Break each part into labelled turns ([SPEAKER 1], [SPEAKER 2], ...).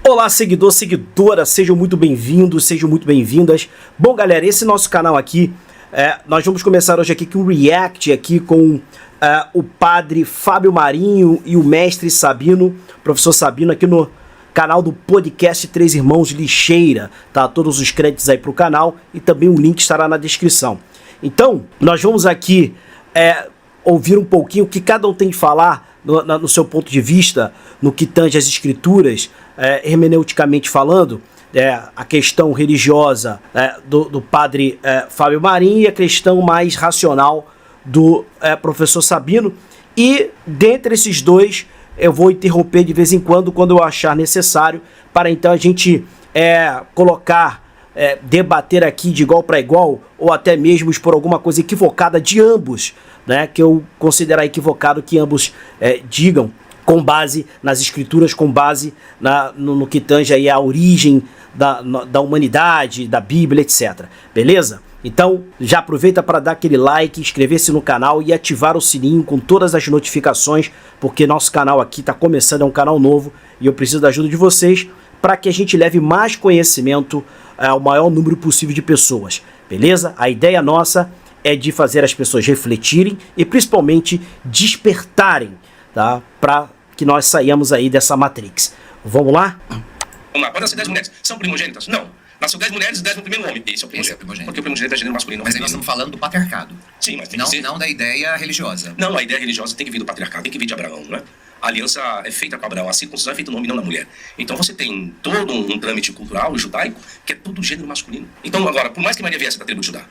[SPEAKER 1] Olá, seguidor, seguidora, sejam muito bem-vindos, sejam muito bem-vindas. Bom, galera, esse nosso canal aqui, nós vamos começar hoje aqui com um react aqui com o padre Fábio Marinho e o mestre Sabino, professor Sabino, aqui no canal do podcast Três Irmãos Lixeira, tá? Todos os créditos aí pro canal e também o link estará na descrição. Então, nós vamos aqui ouvir um pouquinho o que cada um tem de falar no seu ponto de vista, no que tange as escrituras, hermeneuticamente falando, a questão religiosa do padre Fábio Marinho e a questão mais racional do professor Sabino. E dentre esses dois, eu vou interromper de vez em quando eu achar necessário, para então a gente colocar, debater aqui de igual para igual, ou até mesmo expor alguma coisa equivocada de ambos, né, que eu considerar equivocado que ambos digam, com base nas escrituras, com base no que tange aí a origem da humanidade, da Bíblia, etc. Beleza? Então, já aproveita para dar aquele like, inscrever-se no canal e ativar o sininho com todas as notificações, porque nosso canal aqui está começando, é um canal novo e eu preciso da ajuda de vocês para que a gente leve mais conhecimento ao maior número possível de pessoas. Beleza? A ideia nossa é de fazer as pessoas refletirem e principalmente despertarem, tá? Para que nós saímos aí dessa Matrix. Vamos lá?
[SPEAKER 2] Vamos lá, podem ser 10 mulheres. São primogênitas? Não. Nasceu 10 mulheres e 10 no primeiro homem. Esse é o primogênito. Porque o primogênito é gênero masculino.
[SPEAKER 3] Mas aí nós estamos falando do patriarcado.
[SPEAKER 2] Sim, mas tem que ser...
[SPEAKER 3] Não da ideia religiosa.
[SPEAKER 2] Não, a ideia religiosa tem que vir do patriarcado, tem que vir de Abraão, né? A aliança é feita com Abraão, a circuncisão é feita no homem, não na mulher. Então você tem todo um trâmite cultural judaico que é tudo gênero masculino. Então agora, por mais que Maria viesse da tribo de Judá,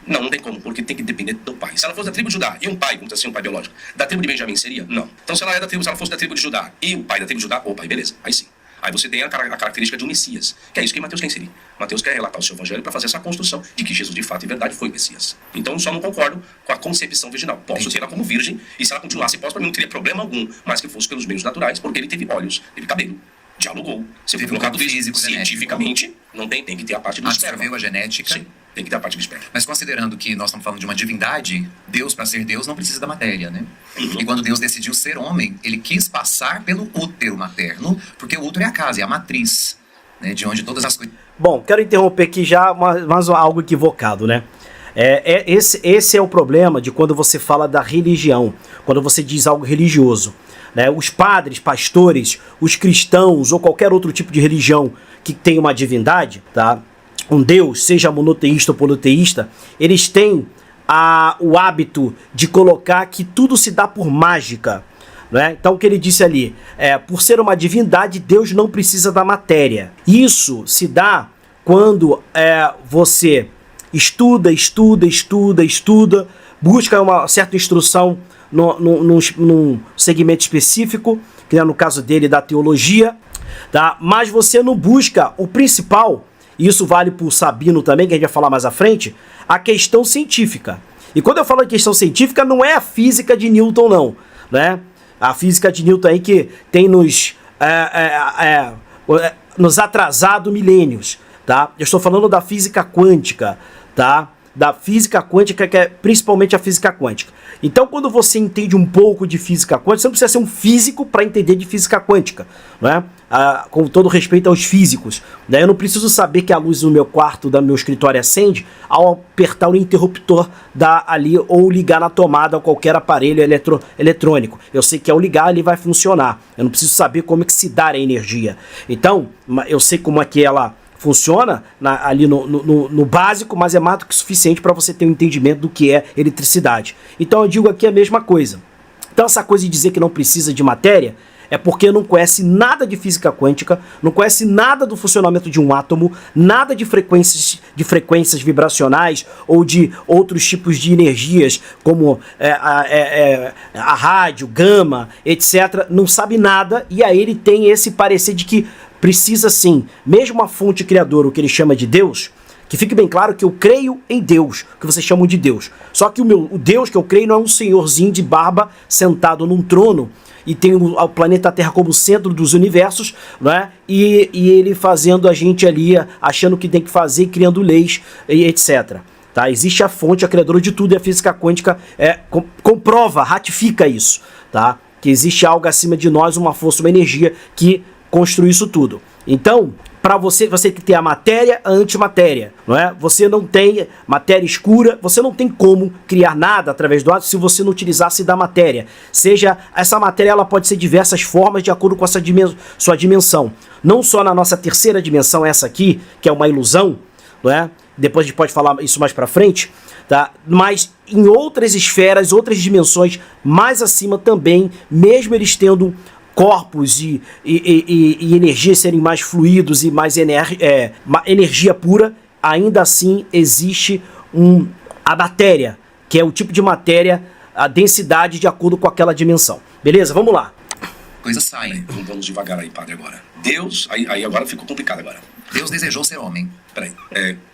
[SPEAKER 2] não tem como, porque tem que depender do pai. Se ela fosse da tribo de Judá e um pai, como assim, um pai biológico, da tribo de Benjamim seria? Não. Então se ela fosse da tribo de Judá e o pai da tribo de Judá, opa, aí beleza, aí sim. Aí você tem a característica de um Messias, que é isso que Mateus quer inserir. Mateus quer relatar o seu evangelho para fazer essa construção de que Jesus de fato e verdade foi o Messias. Então eu só não concordo com a concepção virginal. Posso ter ela como virgem, e se ela continuasse pós, para mim não teria problema algum, mas que fosse pelos meios naturais, porque ele teve olhos, teve cabelo, dialogou. Se for colocado físico, cientificamente, não tem que ter a parte do esperma.
[SPEAKER 3] Absorveu a genética.
[SPEAKER 2] Sim, tem que ter a parte do esperma.
[SPEAKER 3] Mas considerando que nós estamos falando de uma divindade, Deus, para ser Deus, não precisa da matéria, né? Uhum. E quando Deus decidiu ser homem, ele quis passar pelo útero materno, porque o útero é a casa, é a matriz, né, de onde todas as coisas...
[SPEAKER 1] Bom, quero interromper aqui já mais algo equivocado, né? Esse é o problema de quando você fala da religião, quando você diz algo religioso, né? Os padres, pastores, os cristãos ou qualquer outro tipo de religião que tem uma divindade, tá? Um Deus, seja monoteísta ou politeísta, eles têm o hábito de colocar que tudo se dá por mágica, né? Então o que ele disse ali, por ser uma divindade, Deus não precisa da matéria. Isso se dá quando você estuda, busca uma certa instrução num segmento específico, que é no caso dele da teologia, tá? Mas você não busca o principal. Isso vale para o Sabino também, que a gente vai falar mais à frente, a questão científica. E quando eu falo de questão científica, não é a física de Newton, não, né? A física de Newton aí que tem nos atrasado milênios, tá? Eu estou falando da física quântica, tá? Da física quântica, que é principalmente a física quântica. Então, quando você entende um pouco de física quântica, você não precisa ser um físico para entender de física quântica, né? Com todo respeito aos físicos, né? Eu não preciso saber que a luz no meu quarto, do meu escritório acende ao apertar o interruptor ali ou ligar na tomada ou qualquer aparelho eletrônico. Eu sei que ao ligar ele vai funcionar. Eu não preciso saber como é que se dá a energia. Então, eu sei como é que ela funciona ali no básico, mas é mais do que suficiente para você ter um entendimento do que é eletricidade. Então eu digo aqui a mesma coisa. Então essa coisa de dizer que não precisa de matéria é porque não conhece nada de física quântica, não conhece nada do funcionamento de um átomo, nada de frequências vibracionais ou de outros tipos de energias, como a rádio, gama, etc. Não sabe nada, e aí ele tem esse parecer de que precisa sim, mesmo a fonte criadora, o que ele chama de Deus, que fique bem claro que eu creio em Deus, que vocês chamam de Deus. Só que o Deus que eu creio não é um senhorzinho de barba sentado num trono e tem o planeta Terra como centro dos universos, né? E ele fazendo a gente ali, achando que tem que fazer, criando leis e etc. Tá? Existe a fonte, a criadora de tudo, e a física quântica comprova, ratifica isso, tá? Que existe algo acima de nós, uma força, uma energia que construir isso tudo. Então, para você tem que ter a matéria, a antimatéria, não é? Você não tem matéria escura, você não tem como criar nada através do átomo se você não utilizasse da matéria. Seja, essa matéria ela pode ser diversas formas de acordo com essa sua dimensão. Não só na nossa terceira dimensão, essa aqui, que é uma ilusão, não é? Depois a gente pode falar isso mais para frente, tá? Mas em outras esferas, outras dimensões mais acima também, mesmo eles tendo corpos e energia serem mais fluidos e mais energia pura, ainda assim existe a matéria, que é o tipo de matéria, a densidade de acordo com aquela dimensão. Beleza? Vamos lá.
[SPEAKER 3] Coisas saem.
[SPEAKER 2] Vamos devagar aí, padre, agora. Deus, aí agora ficou complicado agora.
[SPEAKER 3] Deus desejou ser homem.
[SPEAKER 2] Peraí,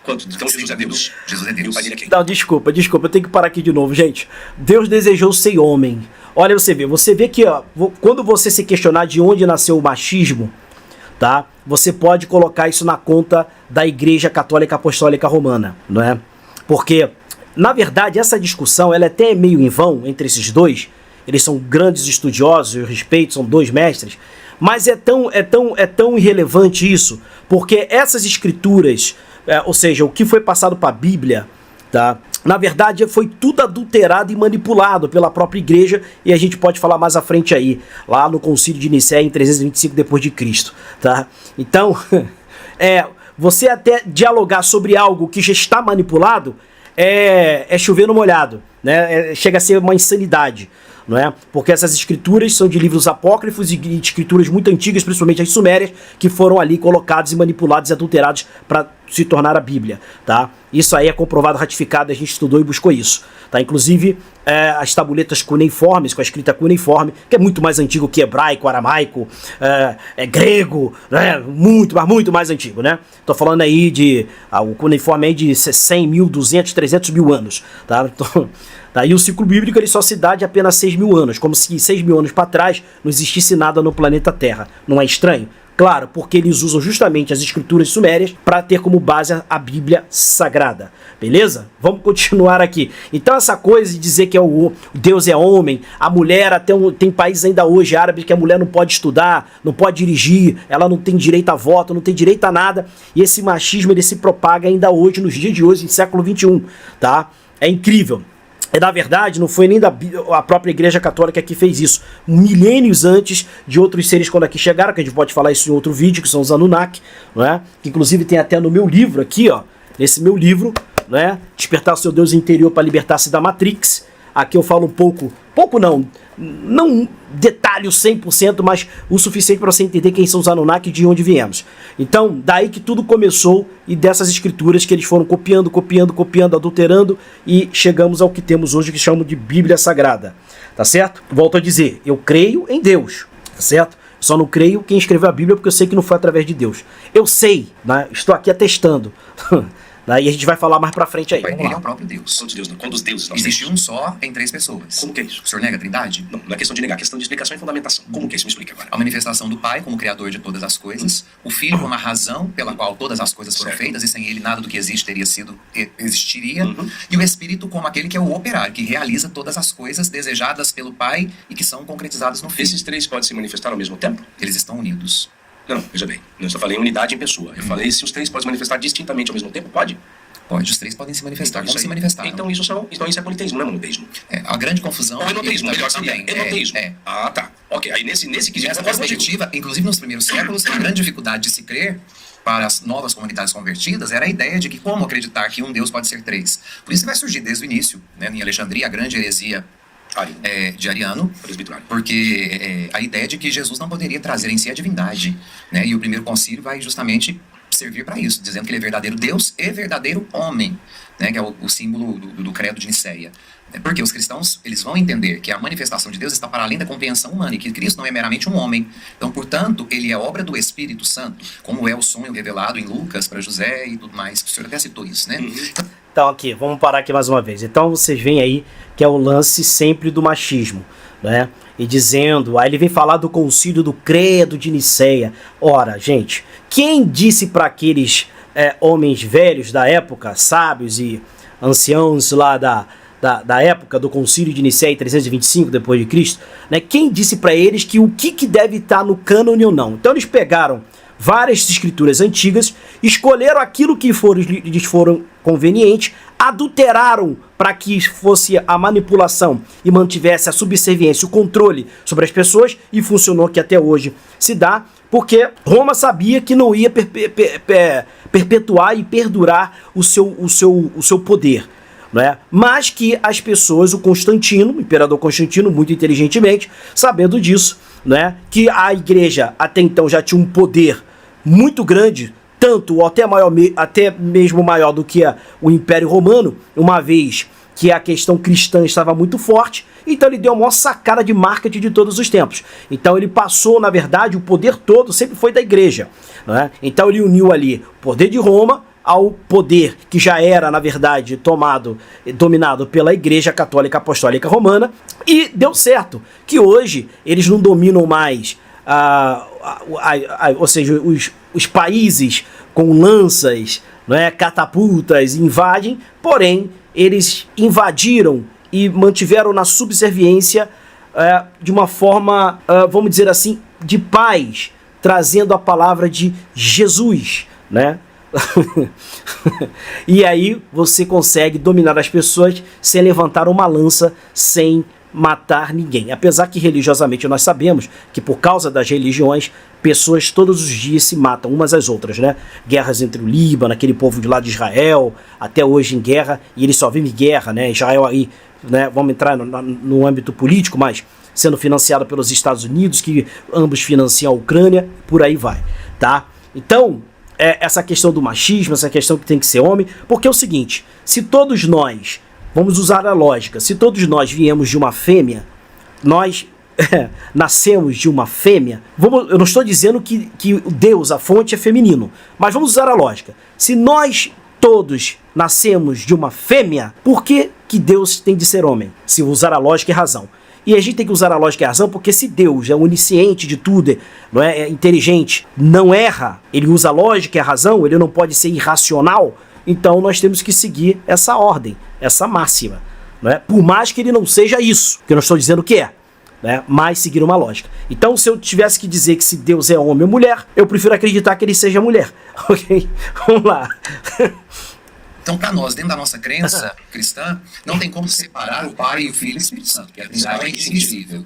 [SPEAKER 2] então Jesus é Deus.
[SPEAKER 3] Jesus é Deus.
[SPEAKER 1] Não, desculpa, eu tenho que parar aqui de novo, gente. Deus desejou ser homem. Olha, você vê que ó, quando você se questionar de onde nasceu o machismo, tá? Você pode colocar isso na conta da Igreja Católica Apostólica Romana, não é? Porque, na verdade, essa discussão ela é até meio em vão entre esses dois. Eles são grandes estudiosos, eu respeito, são dois mestres. Mas é tão irrelevante isso, porque essas escrituras, ou seja, o que foi passado para a Bíblia, tá? Na verdade foi tudo adulterado e manipulado pela própria igreja, e a gente pode falar mais à frente aí, lá no Concílio de Nicéia em 325 depois de Cristo, tá? Então, você até dialogar sobre algo que já está manipulado é chover no molhado, né? Chega a ser uma insanidade. Não é? Porque essas escrituras são de livros apócrifos e de escrituras muito antigas, principalmente as sumérias, que foram ali colocados e manipulados e adulterados para se tornar a Bíblia, tá? Isso aí é comprovado, ratificado, a gente estudou e buscou isso, tá? Inclusive as tabuletas cuneiformes, com a escrita cuneiforme, que é muito mais antigo que hebraico, aramaico, grego, né? Muito mais antigo, né? Tô falando aí o cuneiforme aí de 100 mil, 200, 300 mil anos, tá? Então, e o ciclo bíblico ele só se dá de apenas 6 mil anos, como se 6 mil anos para trás não existisse nada no planeta Terra. Não é estranho? Claro, porque eles usam justamente as escrituras sumérias para ter como base a Bíblia Sagrada. Beleza? Vamos continuar aqui. Então essa coisa de dizer que Deus é homem, a mulher, tem países ainda hoje árabes que a mulher não pode estudar, não pode dirigir, ela não tem direito a voto, não tem direito a nada, e esse machismo ele se propaga ainda hoje, nos dias de hoje, em século XXI, tá? É incrível. Na verdade, não foi nem a própria Igreja Católica que fez isso. Milênios antes de outros seres quando aqui chegaram, que a gente pode falar isso em outro vídeo, que são os Anunnaki, não é? Que inclusive tem até no meu livro aqui, ó, nesse meu livro, né? Despertar o seu Deus interior para libertar-se da Matrix. Aqui eu falo não detalho 100%, mas o suficiente para você entender quem são os Anunnaki e de onde viemos. Então, daí que tudo começou e dessas escrituras que eles foram copiando, adulterando e chegamos ao que temos hoje que chamam de Bíblia Sagrada, tá certo? Volto a dizer, eu creio em Deus, tá certo? Só não creio quem escreveu a Bíblia porque eu sei que não foi através de Deus. Eu sei, né? Estou aqui atestando. Daí a gente vai falar mais pra frente aí.
[SPEAKER 3] Ele é o próprio Deus.
[SPEAKER 2] Quando os deuses
[SPEAKER 3] existe um só em 3 pessoas.
[SPEAKER 2] Como que é isso?
[SPEAKER 3] O senhor nega a trindade?
[SPEAKER 2] Não é questão de negar, é questão de explicação e fundamentação. Como que é isso? Me explica agora.
[SPEAKER 3] A manifestação do Pai como criador de todas as coisas, o Filho como a razão pela qual todas as coisas foram feitas, e sem ele nada do que existe existiria, e o Espírito como aquele que é o operário, que realiza todas as coisas desejadas pelo Pai e que são concretizadas no Filho.
[SPEAKER 2] Esses 3 podem se manifestar ao mesmo tempo?
[SPEAKER 3] Eles estão unidos.
[SPEAKER 2] Não, veja bem, eu só falei em unidade em pessoa. Eu falei se os 3 podem se manifestar distintamente ao mesmo tempo, pode?
[SPEAKER 3] Pode, os 3 podem se manifestar. Como se manifestaram?
[SPEAKER 2] Então isso é politeísmo, não é monoteísmo.
[SPEAKER 3] A grande confusão...
[SPEAKER 2] Ou enoteísmo, melhor seria. Enoteísmo. Ah, tá. Ok, aí nesse quesito...
[SPEAKER 3] Nessa perspectiva, inclusive nos primeiros séculos, a grande dificuldade de se crer para as novas comunidades convertidas era a ideia de que como acreditar que um Deus pode ser 3. Por isso vai surgir desde o início, né, em Alexandria, a grande heresia de Ariano, porque a ideia de que Jesus não poderia trazer em si a divindade, né, e o primeiro concílio vai justamente servir para isso, dizendo que ele é verdadeiro Deus e verdadeiro homem, né, que é o símbolo do credo de Nicéia. Porque os cristãos eles vão entender que a manifestação de Deus está para além da compreensão humana e que Cristo não é meramente um homem. Então, portanto, ele é obra do Espírito Santo, como é o sonho revelado em Lucas para José e tudo mais. O senhor até citou isso, né?
[SPEAKER 1] Então, aqui, vamos parar aqui mais uma vez. Então, vocês veem aí que é o lance sempre do machismo, né? E dizendo, aí ele vem falar do concílio do credo de Nicéia. Ora, gente, quem disse para aqueles homens velhos da época, sábios e anciãos lá da época do concílio de Nicéia em 325 depois de Cristo, né, quem disse para eles que o que deve estar no cânone ou não. Então eles pegaram várias escrituras antigas, escolheram aquilo que lhes foram conveniente, adulteraram para que fosse a manipulação e mantivesse a subserviência, o controle sobre as pessoas, e funcionou, que até hoje se dá, porque Roma sabia que não ia perpetuar e perdurar o seu poder, né? Mas que as pessoas, o Constantino, o imperador Constantino, muito inteligentemente, sabendo disso, né, que a igreja até então já tinha um poder muito grande, tanto ou até mesmo maior do que o Império Romano, uma vez que a questão cristã estava muito forte, então ele deu a maior sacada de marketing de todos os tempos. Então ele passou, na verdade, o poder todo sempre foi da igreja, né? Então ele uniu ali o poder de Roma ao poder que já era, na verdade, dominado pela Igreja Católica Apostólica Romana, e deu certo, que hoje eles não dominam mais, ou seja, os países com lanças, né, catapultas, invadem, porém eles invadiram e mantiveram na subserviência de uma forma, vamos dizer assim, de paz, trazendo a palavra de Jesus, né? E aí você consegue dominar as pessoas sem levantar uma lança, sem matar ninguém. Apesar que religiosamente nós sabemos que por causa das religiões, pessoas todos os dias se matam umas às outras, né? Guerras entre o Líbano, aquele povo de lá de Israel, até hoje em guerra, e eles só vivem guerra, né? Israel aí, né? Vamos entrar no âmbito político, mas sendo financiado pelos Estados Unidos, que ambos financiam a Ucrânia, por aí vai, tá? Então, essa questão do machismo, essa questão que tem que ser homem, porque é o seguinte, se todos nós, vamos usar a lógica, se todos nós viemos de uma fêmea, nós nascemos de uma fêmea, eu não estou dizendo que Deus, a fonte, é feminino, mas vamos usar a lógica. Se nós todos nascemos de uma fêmea, por que Deus tem de ser homem? Se usar a lógica e razão. E a gente tem que usar a lógica e a razão, porque se Deus é onisciente de tudo, não é inteligente, não erra, ele usa a lógica e a razão, ele não pode ser irracional, então nós temos que seguir essa ordem, essa máxima, não é? Por mais que ele não seja isso, que eu não estou dizendo que é, né? Mas seguir uma lógica. Então, se eu tivesse que dizer que se Deus é homem ou mulher, eu prefiro acreditar que ele seja mulher. Ok? Vamos lá.
[SPEAKER 3] Então, para nós, dentro da nossa crença cristã, não tem como separar o Pai, o Filho e o Espírito Santo, porque a Trindade é indistinguível.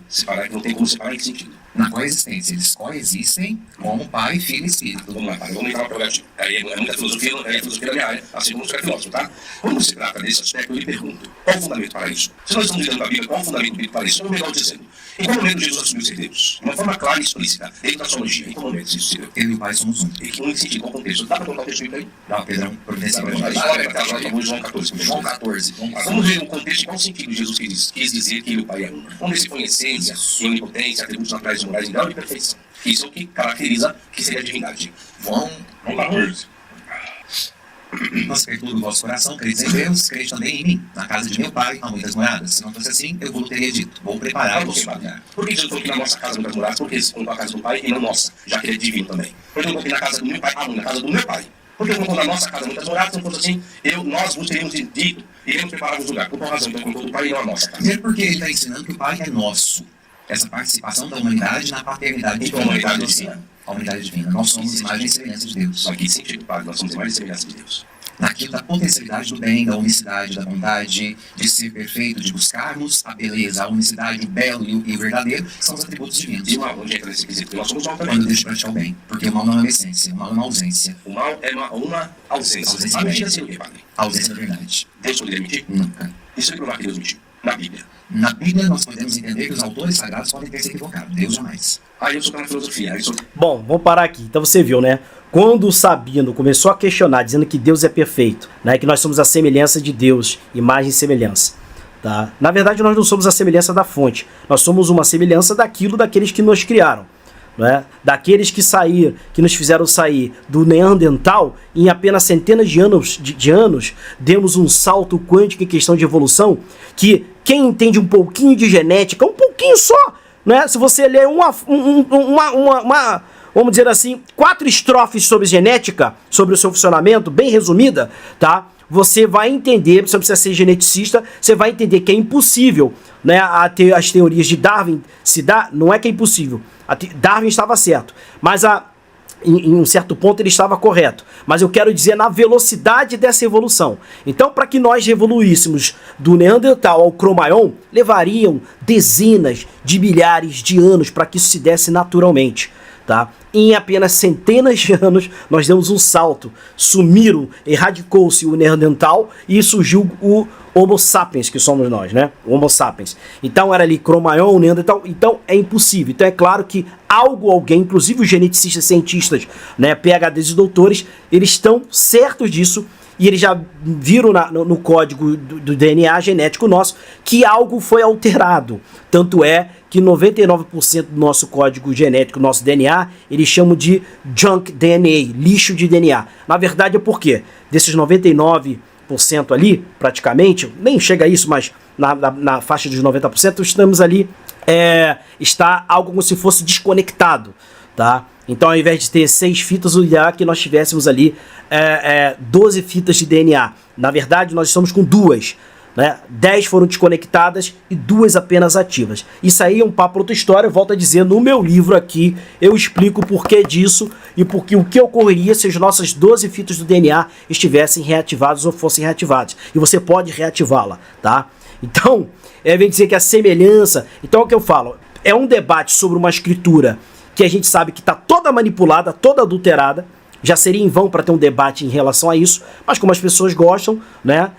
[SPEAKER 2] Não tem como separar em que sentido?
[SPEAKER 3] Na coexistência, eles coexistem como Pai, Filho e Espírito.
[SPEAKER 2] Vamos lá, vamos entrar no progresso. Aí é muita filosofia, é a filosofia da minha área, assim como você é filósofo, tá? Quando se trata desse aspecto, eu lhe pergunto, qual o fundamento para isso? Se nós estamos lendo a Bíblia, qual o fundamento bíblico para isso? Ou melhor dizendo, em qual momento Jesus assumiu ser Deus? De uma forma clara e explícita, ele da sociologia, em qual momento isso se deu?
[SPEAKER 3] Eu e o Pai somos um.
[SPEAKER 2] Em que sentido, qual contexto? Dá para contar o texto aí?
[SPEAKER 3] Dá, Pedrão, providencial.
[SPEAKER 2] João 14. João 14. Vamos ver o contexto, qual o sentido de Jesus quis dizer que ele e o Pai é um. Vamos ver se foi essência, onipotência, atributos naturais e morais, em grau de perfeição. Isso é o que caracteriza que seria a divindade.
[SPEAKER 3] Vamos lá, não se perturbe o vosso coração, crede em Deus, crede também em mim. Na casa de meu Pai há muitas moradas. Se não fosse assim, eu vos teria dito, vou preparar o vosso lugar.
[SPEAKER 2] Por que Jesus falou que na nossa casa há muitas moradas? Porque ele colocou a casa do Pai e não nossa, já que ele é divino também. Porque ele colocou na casa do meu Pai, na casa do meu Pai. Porque ele colocou na nossa casa muitas moradas, se não fosse assim, nós vos teríamos dito, iremos preparar o lugar. Por qual razão? Então ele colocou o Pai e não a nossa casa.
[SPEAKER 3] Primeiro porque ele está ensinando que o Pai é nosso. Essa participação da humanidade na paternidade divina.
[SPEAKER 2] A humanidade divina.
[SPEAKER 3] A humanidade divina. Nós somos imagem e semelhança de Deus.
[SPEAKER 2] Aqui sentido, Pai, nós somos imagem e semelhança de Deus.
[SPEAKER 3] Naquilo da potencialidade do bem, da unicidade, da bondade, de ser perfeito, de buscarmos a beleza, a unicidade, o belo e o verdadeiro, que são os atributos divinos.
[SPEAKER 2] E o mal, onde entra nesse quesito? Porque nós somos mal também.
[SPEAKER 3] Quando deixa praticar o bem. Porque o mal não é uma essência, o mal é uma ausência.
[SPEAKER 2] O mal é uma ausência. A mentira seria o quê, Padre?
[SPEAKER 3] A ausência da verdade.
[SPEAKER 2] Deus poderia mentir?
[SPEAKER 3] Nunca.
[SPEAKER 2] Isso é provar que Deus mentiu. Na Bíblia.
[SPEAKER 3] Na Bíblia nós podemos entender que os autores sagrados podem ter se equivocado. Deus jamais.
[SPEAKER 2] Aí eu sou para a filosofia.
[SPEAKER 1] Bom, vamos parar aqui. Então você viu, né? Quando o Sabino começou a questionar, dizendo que Deus é perfeito, né? Que nós somos a semelhança de Deus, imagem e semelhança. Tá? Na verdade, nós não somos a semelhança da fonte. Nós somos uma semelhança daqueles que nos criaram. Né? Daqueles que nos fizeram sair do Neandertal, em apenas centenas de anos, demos um salto quântico em questão de evolução, que quem entende um pouquinho de genética, um pouquinho só, né? Se você ler vamos dizer assim, 4 estrofes sobre genética, sobre o seu funcionamento, bem resumida, tá? você vai entender, você não precisa ser geneticista, você vai entender que é impossível, né, as teorias de Darwin se dar, não é que é impossível. Darwin estava certo, mas em um certo ponto ele estava correto, mas eu quero dizer na velocidade dessa evolução. Então, para que nós evoluíssemos do Neandertal ao Cro-Magnon, levariam dezenas de milhares de anos para que isso se desse naturalmente, tá? Em apenas centenas de anos nós demos um salto, erradicou-se o Neandertal e surgiu o Homo sapiens, que somos nós, né? O Homo sapiens. Então era ali Cro-Magnon, Neandertal, então é impossível. Então é claro que alguém, inclusive os geneticistas, cientistas, né, PhDs e doutores, eles estão certos disso e eles já viram no código do DNA genético nosso que algo foi alterado. Tanto é que 99% do nosso código genético, nosso DNA, eles chamam de junk DNA, lixo de DNA. Na verdade é porque desses 99% ali, praticamente, nem chega a isso, mas na faixa dos 90%, estamos ali, está algo como se fosse desconectado, tá? Então, ao invés de ter 6 fitas, o ideal é que nós tivéssemos ali 12 fitas de DNA. Na verdade, nós estamos com 2, né? 10 foram desconectadas e 2 apenas ativas. Isso aí é um papo para outra história. Eu volto a dizer, no meu livro aqui, eu explico o porquê disso e porque o que ocorreria se as nossas 12 fitas do DNA estivessem reativadas ou fossem reativadas. E você pode reativá-la, tá? Então, vem dizer que a semelhança... Então, é o que eu falo, é um debate sobre uma escritura que a gente sabe que está toda manipulada, toda adulterada. Já seria em vão para ter um debate em relação a isso, mas como as pessoas gostam, né?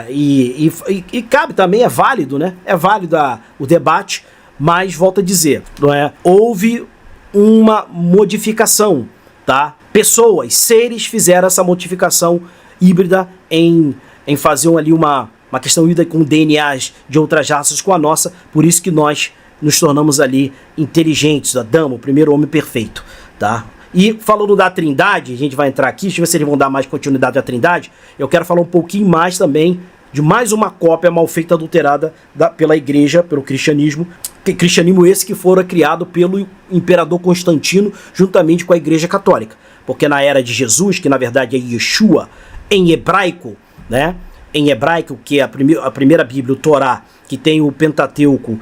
[SPEAKER 1] E cabe também, é válido, né? É válido o debate, mas volto a dizer, não é? Houve uma modificação, tá? Pessoas, seres fizeram essa modificação híbrida em fazer ali uma questão híbrida com DNAs de outras raças com a nossa, por isso que nós nos tornamos ali inteligentes, Adão, o primeiro homem perfeito, tá? E falando da Trindade, a gente vai entrar aqui, deixa eu ver se eles vão dar mais continuidade à Trindade, eu quero falar um pouquinho mais também de mais uma cópia mal feita, adulterada pela igreja, pelo cristianismo, cristianismo esse que fora criado pelo imperador Constantino, juntamente com a igreja católica, porque na era de Jesus, que na verdade é Yeshua, em hebraico, né? Em hebraico, que é a primeira Bíblia, o Torá, que tem o Pentateuco,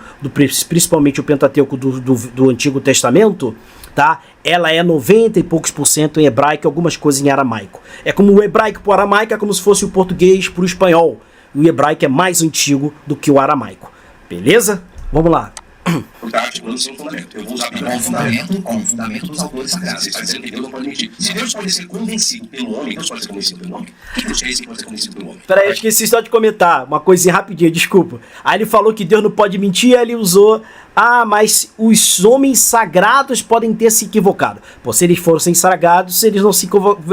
[SPEAKER 1] principalmente o Pentateuco do Antigo Testamento, tá? Ela é 90 e poucos % em hebraico e algumas coisas em aramaico. É como o hebraico para o aramaico, é como se fosse o português para o espanhol. O hebraico é mais antigo do que o aramaico. Beleza? Vamos lá.
[SPEAKER 2] Está articulando sem fundamento. Eu vou usar
[SPEAKER 3] com o fundamento dos autores sagrados.
[SPEAKER 2] Você está dizendo que Deus não pode mentir. Se Deus pode ser convencido pelo homem, Deus pode ser convencido pelo homem. Que Deus é esse que pode ser convencido pelo homem?
[SPEAKER 1] Peraí, eu esqueci só de comentar uma coisinha rapidinha, desculpa. Aí ele falou que Deus não pode mentir, aí ele usou... mas os homens sagrados podem ter se equivocado. Pô, se eles fossem sagrados, eles não se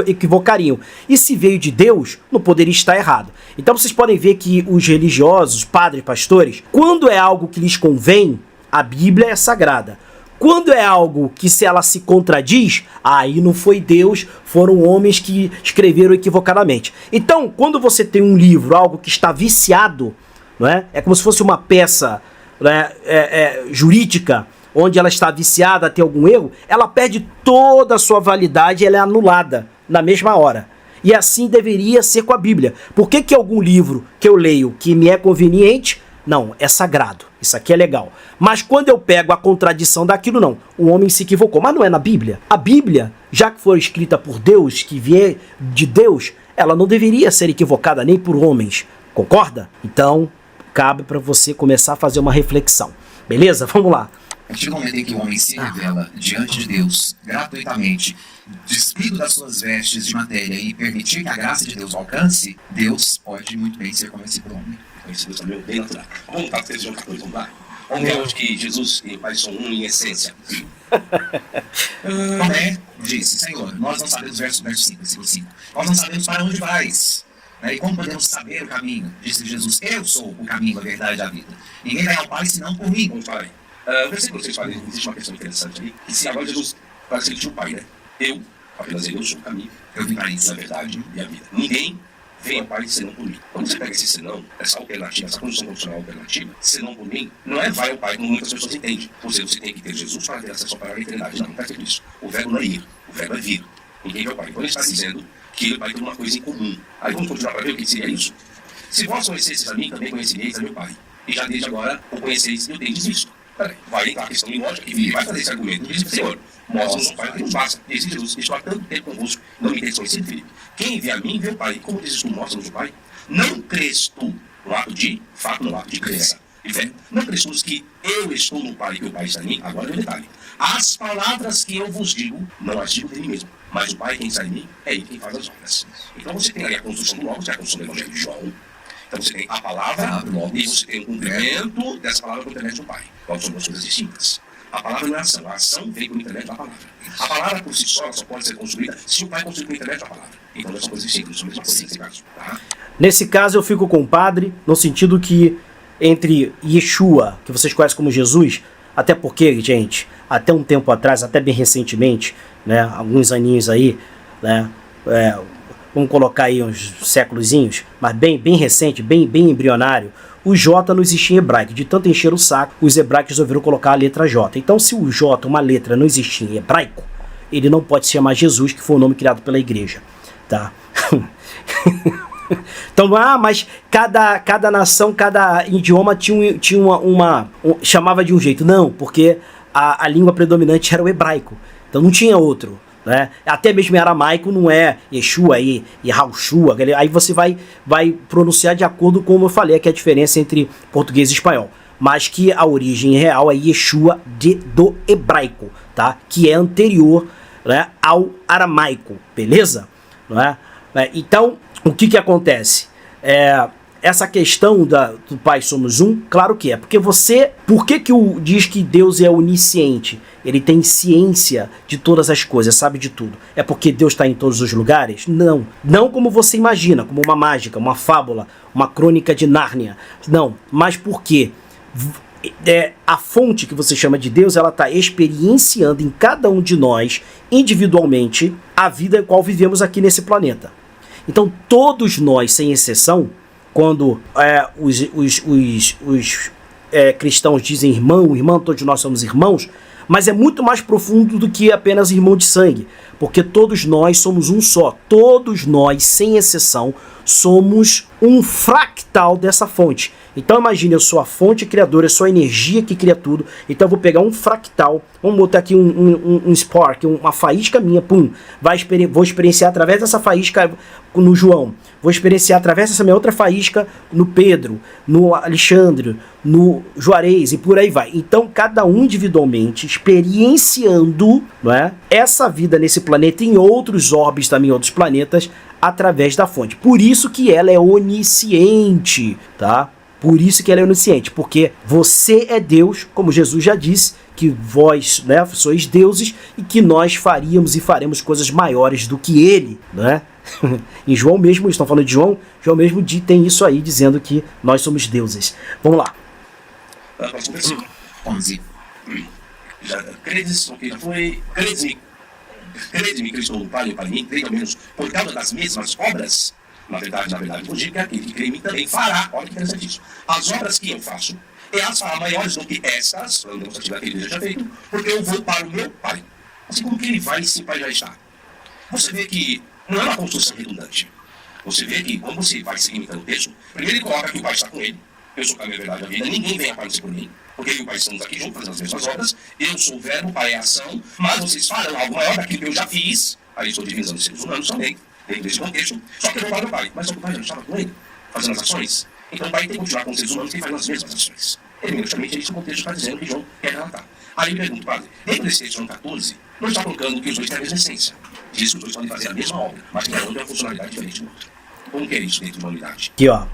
[SPEAKER 1] equivocariam. E se veio de Deus, não poderia estar errado. Então vocês podem ver que os religiosos, padres, pastores, quando é algo que lhes convém, a Bíblia é sagrada. Quando é algo que se ela se contradiz, aí não foi Deus, foram homens que escreveram equivocadamente. Então, quando você tem um livro, algo que está viciado, não é? É como se fosse uma peça, né, jurídica, onde ela está viciada, tem algum erro, ela perde toda a sua validade e ela é anulada na mesma hora. E assim deveria ser com a Bíblia. Por que algum livro que eu leio que me é conveniente, não, é sagrado, isso aqui é legal. Mas quando eu pego a contradição daquilo, não, o homem se equivocou. Mas não é na Bíblia. A Bíblia, já que foi escrita por Deus, que vier de Deus, ela não deveria ser equivocada nem por homens. Concorda? Então, cabe para você começar a fazer uma reflexão. Beleza? Vamos lá.
[SPEAKER 3] A partir do momento em que o homem se revela diante de Deus gratuitamente, despido das suas vestes de matéria e permitir que a graça de Deus o alcance, Deus pode muito bem ser convencido pelo homem.
[SPEAKER 2] Isso também é bem natural. Vamos para Efésios 14, vamos lá. Vamos ver onde que Jesus e o Pai são um em essência.
[SPEAKER 3] Tomé disse, Senhor, nós não sabemos, verso 5, versículo 5, nós não sabemos para onde vais. E como podemos saber o caminho? Disse Jesus, eu sou o caminho, a verdade e a vida. Ninguém vai ao Pai senão por mim.
[SPEAKER 2] Como falei. O versículo 6 fala, existe uma questão interessante ali, que se agora Jesus parece que tinha o Pai, né? Apenas eu sou o caminho,
[SPEAKER 3] eu vim para isso,
[SPEAKER 2] a verdade e a vida. Ninguém vem ao Pai senão por mim. Quando você pega esse senão, essa alternativa, essa condição condicional alternativa, senão por mim, não é vai ao Pai como muitas pessoas entendem. Ou seja, você tem que ter Jesus para ter acesso para a eternidade. Não está feito isso. O verbo não é ir, o verbo é vir. Ninguém vai ao Pai. Então ele está dizendo que ele vai ter uma coisa em comum. Aí vamos continuar para ver o que seria isso. Se vós conhecesseis a mim, também conhecereis a meu Pai. E já desde agora o conheceis e o tendes visto. Peraí, vai entrar a questão de lógica e vai fazer esse argumento. Diz o Senhor, mostra-nos o Pai que nos basta. Disse Jesus, estou há tanto tempo convosco, não me tendes conhecido, Filipe. Quem vê a mim, vê o Pai. Como dizes tu, mostra-nos o Pai? Não crês tu no ato de fato, no ato de crença e fé. Não crês tu que eu estou no Pai e que o Pai está em mim? Agora vem o detalhe. As palavras que eu vos digo, não as digo de mim mesmo, mas o Pai quem está em mim, é Ele quem faz as obras. Então você tem aí a construção do Logos, que é a construção do Evangelho de João. Então você tem a palavra e você tem o cumprimento dessa palavra por intermédio do Pai. Qual são duas coisas distintas? A palavra não é ação, a ação vem por intermédio da palavra. A palavra por si só pode ser construída se o Pai construir por intermédio da palavra. Então não são coisas distintas, são a mesma coisa nesse caso. Tá?
[SPEAKER 1] Nesse caso eu fico com o padre, no sentido que entre Yeshua, que vocês conhecem como Jesus, até porque, gente, até um tempo atrás, até bem recentemente, né, alguns aninhos aí, né, vamos colocar aí uns séculozinhos, mas bem recente, bem embrionário, o J não existia em hebraico. De tanto encher o saco, os hebraicos resolveram colocar a letra J. Então, se o J, uma letra, não existia em hebraico, ele não pode se chamar Jesus, que foi o nome criado pela igreja. Tá? Então, mas cada nação, cada idioma tinha chamava de um jeito. Não, porque a língua predominante era o hebraico. Então não tinha outro. Né? Até mesmo em aramaico não é Yeshua e Yahushua. Aí você vai pronunciar de acordo com como eu falei, que é a diferença entre português e espanhol. Mas que a origem real é Yeshua do hebraico, tá? Que é anterior, né, ao aramaico, beleza? Não é? Então, o que acontece? Essa questão do Pai somos um, claro que é. Porque por que diz que Deus é onisciente? Ele tem ciência de todas as coisas, sabe de tudo. É porque Deus está em todos os lugares? Não. Não como você imagina, como uma mágica, uma fábula, uma crônica de Nárnia. Não, mas porque a fonte que você chama de Deus, ela está experienciando em cada um de nós, individualmente, a vida qual vivemos aqui nesse planeta. Então, todos nós, sem exceção, quando os cristãos dizem irmão, todos nós somos irmãos, mas é muito mais profundo do que apenas irmão de sangue, porque todos nós somos um só, todos nós, sem exceção, somos um fractal dessa fonte. Então imagine, eu sou a fonte criadora, eu sou a energia que cria tudo, então eu vou pegar um fractal, vamos botar aqui um spark, uma faísca minha, pum, vou experienciar através dessa faísca no João, vou experienciar através dessa minha outra faísca no Pedro, no Alexandre, no Juarez e por aí vai. Então cada um individualmente experienciando, não é, essa vida nesse planeta e em outros orbes também, outros planetas, através da fonte. Por isso que ela é onisciente, tá? Por isso que ela é onisciente, porque você é Deus, como Jesus já disse, que vós, né, sois deuses e que nós faríamos e faremos coisas maiores do que ele, né? Em João mesmo, estão falando de João mesmo tem isso aí, dizendo que nós somos deuses. Vamos lá.
[SPEAKER 2] Versículo 11. Credes-me que eu estou no Pai e para mim, creio ao menos por causa das mesmas obras. Na verdade, vos digo que aquele que crê em mim também fará, olha que interessante isso, as obras que eu faço, e as fará maiores do que essas, a demonstrativa que ele já feito, porque eu vou para o meu Pai. Assim como que ele vai, sim, o Pai já está. Você vê que não é uma construção redundante. Você vê que, quando você vai seguindo o texto, primeiro ele coloca que o Pai está com ele, eu sou o caminho, a verdade e a vida, ninguém vem aparecer por mim, porque eu e o Pai estamos aqui juntos fazendo as mesmas obras, eu sou o verbo, o Pai é a ação, mas vocês farão algo maior daquilo que eu já fiz, aí estou divisando os seres humanos também, dentro desse contexto, só que eu vou para o Pai, mas o Pai já estava com ele, fazendo as ações, então o Pai tem que continuar com os seres humanos que fazem as mesmas ações. Evidentemente, esse contexto está dizendo que João quer relatar. Aí eu pergunto, padre, dentro desse texto, João 14, não está colocando que os dois têm a mesma essência. Diz que os dois podem fazer a mesma obra, mas cada um tem uma funcionalidade diferente do outro. Como que é isso dentro de uma unidade?
[SPEAKER 1] Aqui, ó.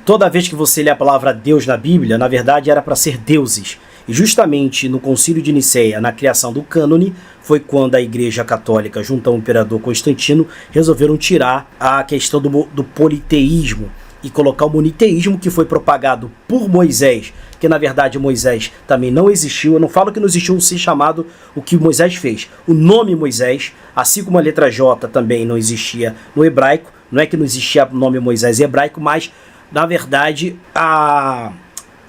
[SPEAKER 1] Toda vez que você lê a palavra Deus na Bíblia, na verdade era para ser deuses. E justamente no Concílio de Nicéia, na criação do cânone, foi quando a Igreja Católica, junto ao Imperador Constantino, resolveram tirar a questão do politeísmo e colocar o moniteísmo, que foi propagado por Moisés, que na verdade Moisés também não existiu. Eu não falo que não existiu um ser chamado o que Moisés fez. O nome Moisés, assim como a letra J também não existia no hebraico, não é que não existia o nome Moisés em hebraico, mas na verdade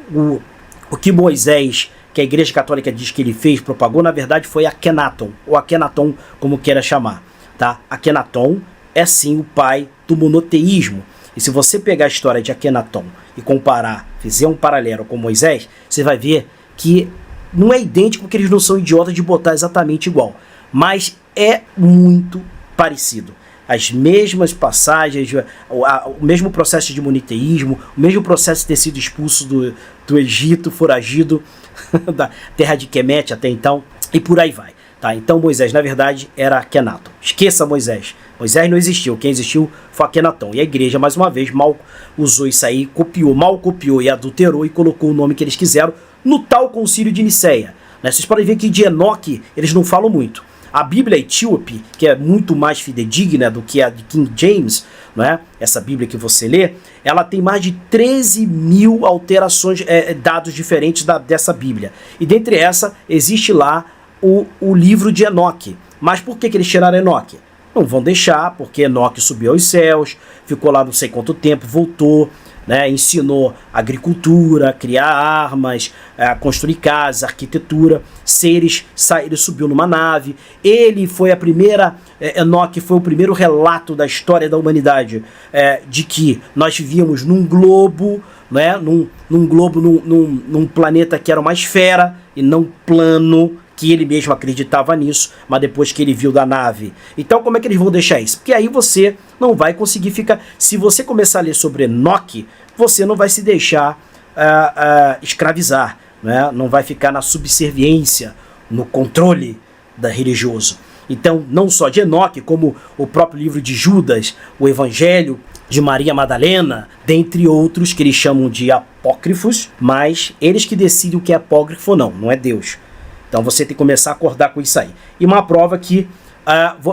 [SPEAKER 1] o que Moisés, que a Igreja Católica diz que ele fez, propagou, na verdade foi Akhenaton, ou Akhenaton, como queira chamar, tá? Akhenaton é sim o pai do monoteísmo. E se você pegar a história de Akenaton e comparar, fizer um paralelo com Moisés, você vai ver que não é idêntico, porque eles não são idiotas de botar exatamente igual, mas é muito parecido. As mesmas passagens, o mesmo processo de monoteísmo, o mesmo processo de ter sido expulso do Egito, foragido da terra de Quemete até então, e por aí vai. Tá? Então Moisés, na verdade, era Akenaton. Esqueça Moisés. Moisés não existiu. Quem existiu foi Akenaton. E a igreja, mais uma vez, mal usou isso aí, mal copiou e adulterou e colocou o nome que eles quiseram no tal concílio de Niceia. Né? Vocês podem ver que de Enoque eles não falam muito. A Bíblia etíope, que é muito mais fidedigna do que a de King James, né? Essa Bíblia que você lê, ela tem mais de 13 mil alterações, dados diferentes dessa Bíblia. E dentre essa, existe lá o livro de Enoque. Mas por que eles tiraram Enoque? Não vão deixar, porque Enoque subiu aos céus, ficou lá não sei quanto tempo, voltou, né, ensinou agricultura, criar armas, construir casas, arquitetura, ele subiu numa nave, ele foi a primeira, Enoque foi o primeiro relato da história da humanidade, de que nós vivíamos num globo, né, num planeta que era uma esfera e não plano, que ele mesmo acreditava nisso, mas depois que ele viu da nave. Então como é que eles vão deixar isso? Porque aí você não vai conseguir ficar... Se você começar a ler sobre Enoque, você não vai se deixar escravizar, né? Não vai ficar na subserviência, no controle religioso. Então, não só de Enoque, como o próprio livro de Judas, o Evangelho de Maria Madalena, dentre outros que eles chamam de apócrifos, mas eles que decidem o que é apócrifo ou não, não é Deus. Então você tem que começar a acordar com isso aí. E uma prova que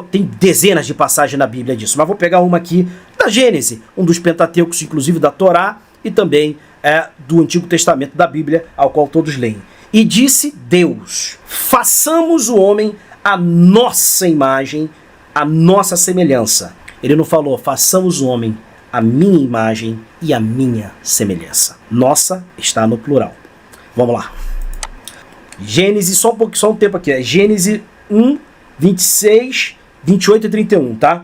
[SPEAKER 1] tem dezenas de passagens na Bíblia disso, mas vou pegar uma aqui da Gênese, um dos Pentateucos, inclusive da Torá, e também do Antigo Testamento da Bíblia, ao qual todos leem. E disse Deus, façamos o homem à nossa imagem, à nossa semelhança. Ele não falou, façamos o homem à minha imagem e à minha semelhança. Nossa está no plural. Vamos lá. Gênesis, só um tempo aqui, Gênesis 1, 26, 28 e 31, tá?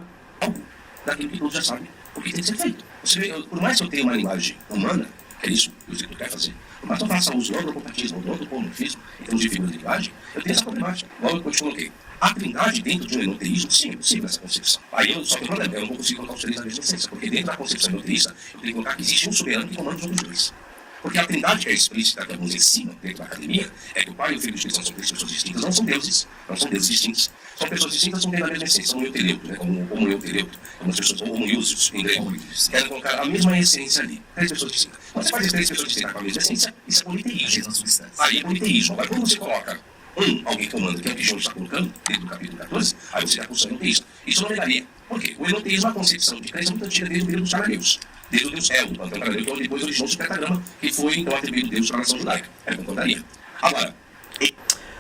[SPEAKER 2] Daquilo que todos já sabem, o que tem que ser feito. Você vê, por mais que eu tenha uma linguagem humana, que é isso que o escritor quer fazer, por mais que eu faça uso do antropopatismo, do antropomorfismo, em termos de figura de linguagem, eu tenho essa problemática. Logo que eu te coloquei. A trindade dentro de um enoteísmo, sim, é possível essa concepção. Aí eu só que eu não consigo colocar os três na mesma essência, porque dentro da concepção enoteísta, eu tenho que colocar que existe um soberano que comanda os outros dois. Porque a trindade que é explícita, que alguns ensinam dentro da academia, é que o Pai e o Filho e o Espírito Santo são três pessoas distintas, não são deuses distintos. São pessoas distintas, não têm a mesma essência, são euteleuto, né? Como homoeuteleuto, como as pessoas homoiúsios em grego, querem colocar a mesma essência ali, três pessoas distintas. Quando você faz as três pessoas distintas com a mesma essência, isso é politeísmo. Aí é politeísmo. Agora, quando você coloca alguém comanda, que é o que João está colocando, dentro do capítulo 14, aí você já construiu enoteísmo. Isso não negaria. Por quê? O enoteísmo é uma concepção de crença muito antiga desde o período dos cananeus. Desde o Deus o Antão Cananeu, que depois originou o supertagrama, que foi então atribuído Deus para a nação judaica. Aí concordaria. Agora...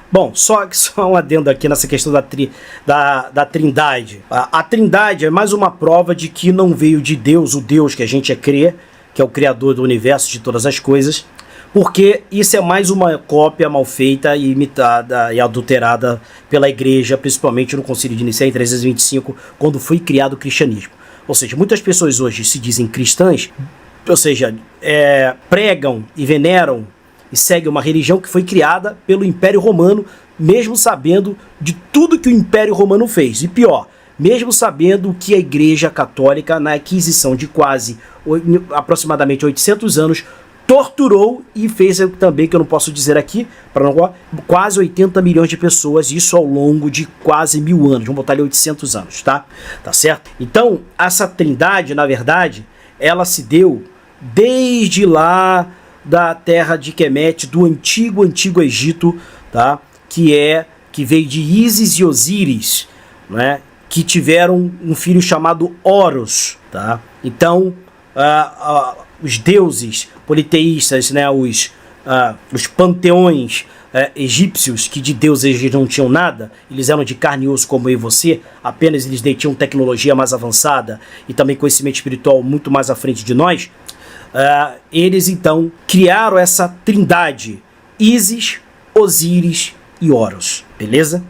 [SPEAKER 1] Bom, só um adendo aqui nessa questão da trindade. A trindade é mais uma prova de que não veio de Deus, o Deus que a gente crê, que é o criador do universo, de todas as coisas, porque isso é mais uma cópia mal feita e imitada e adulterada pela igreja, principalmente no Concílio de Nicéia em 325, quando foi criado o cristianismo. Ou seja, muitas pessoas hoje se dizem cristãs, ou seja, pregam e veneram e seguem uma religião que foi criada pelo Império Romano, mesmo sabendo de tudo que o Império Romano fez. E pior, mesmo sabendo que a Igreja Católica, na aquisição de aproximadamente 800 anos, torturou e fez também, que eu não posso dizer aqui, quase 80 milhões de pessoas, isso ao longo de quase 1000 anos, vamos botar ali 800 anos, tá? Tá certo? Então, essa trindade, na verdade, ela se deu desde lá da terra de Quemete, do antigo Egito, tá? Que veio de Ísis e Osíris, né? Que tiveram um filho chamado Horus, tá? Então, os deuses politeístas, né, os panteões egípcios, que de Deus eles não tinham nada, eles eram de carne e osso como eu e você, apenas eles detinham tecnologia mais avançada e também conhecimento espiritual muito mais à frente de nós, eles então criaram essa trindade, Ísis, Osíris e Horus, beleza?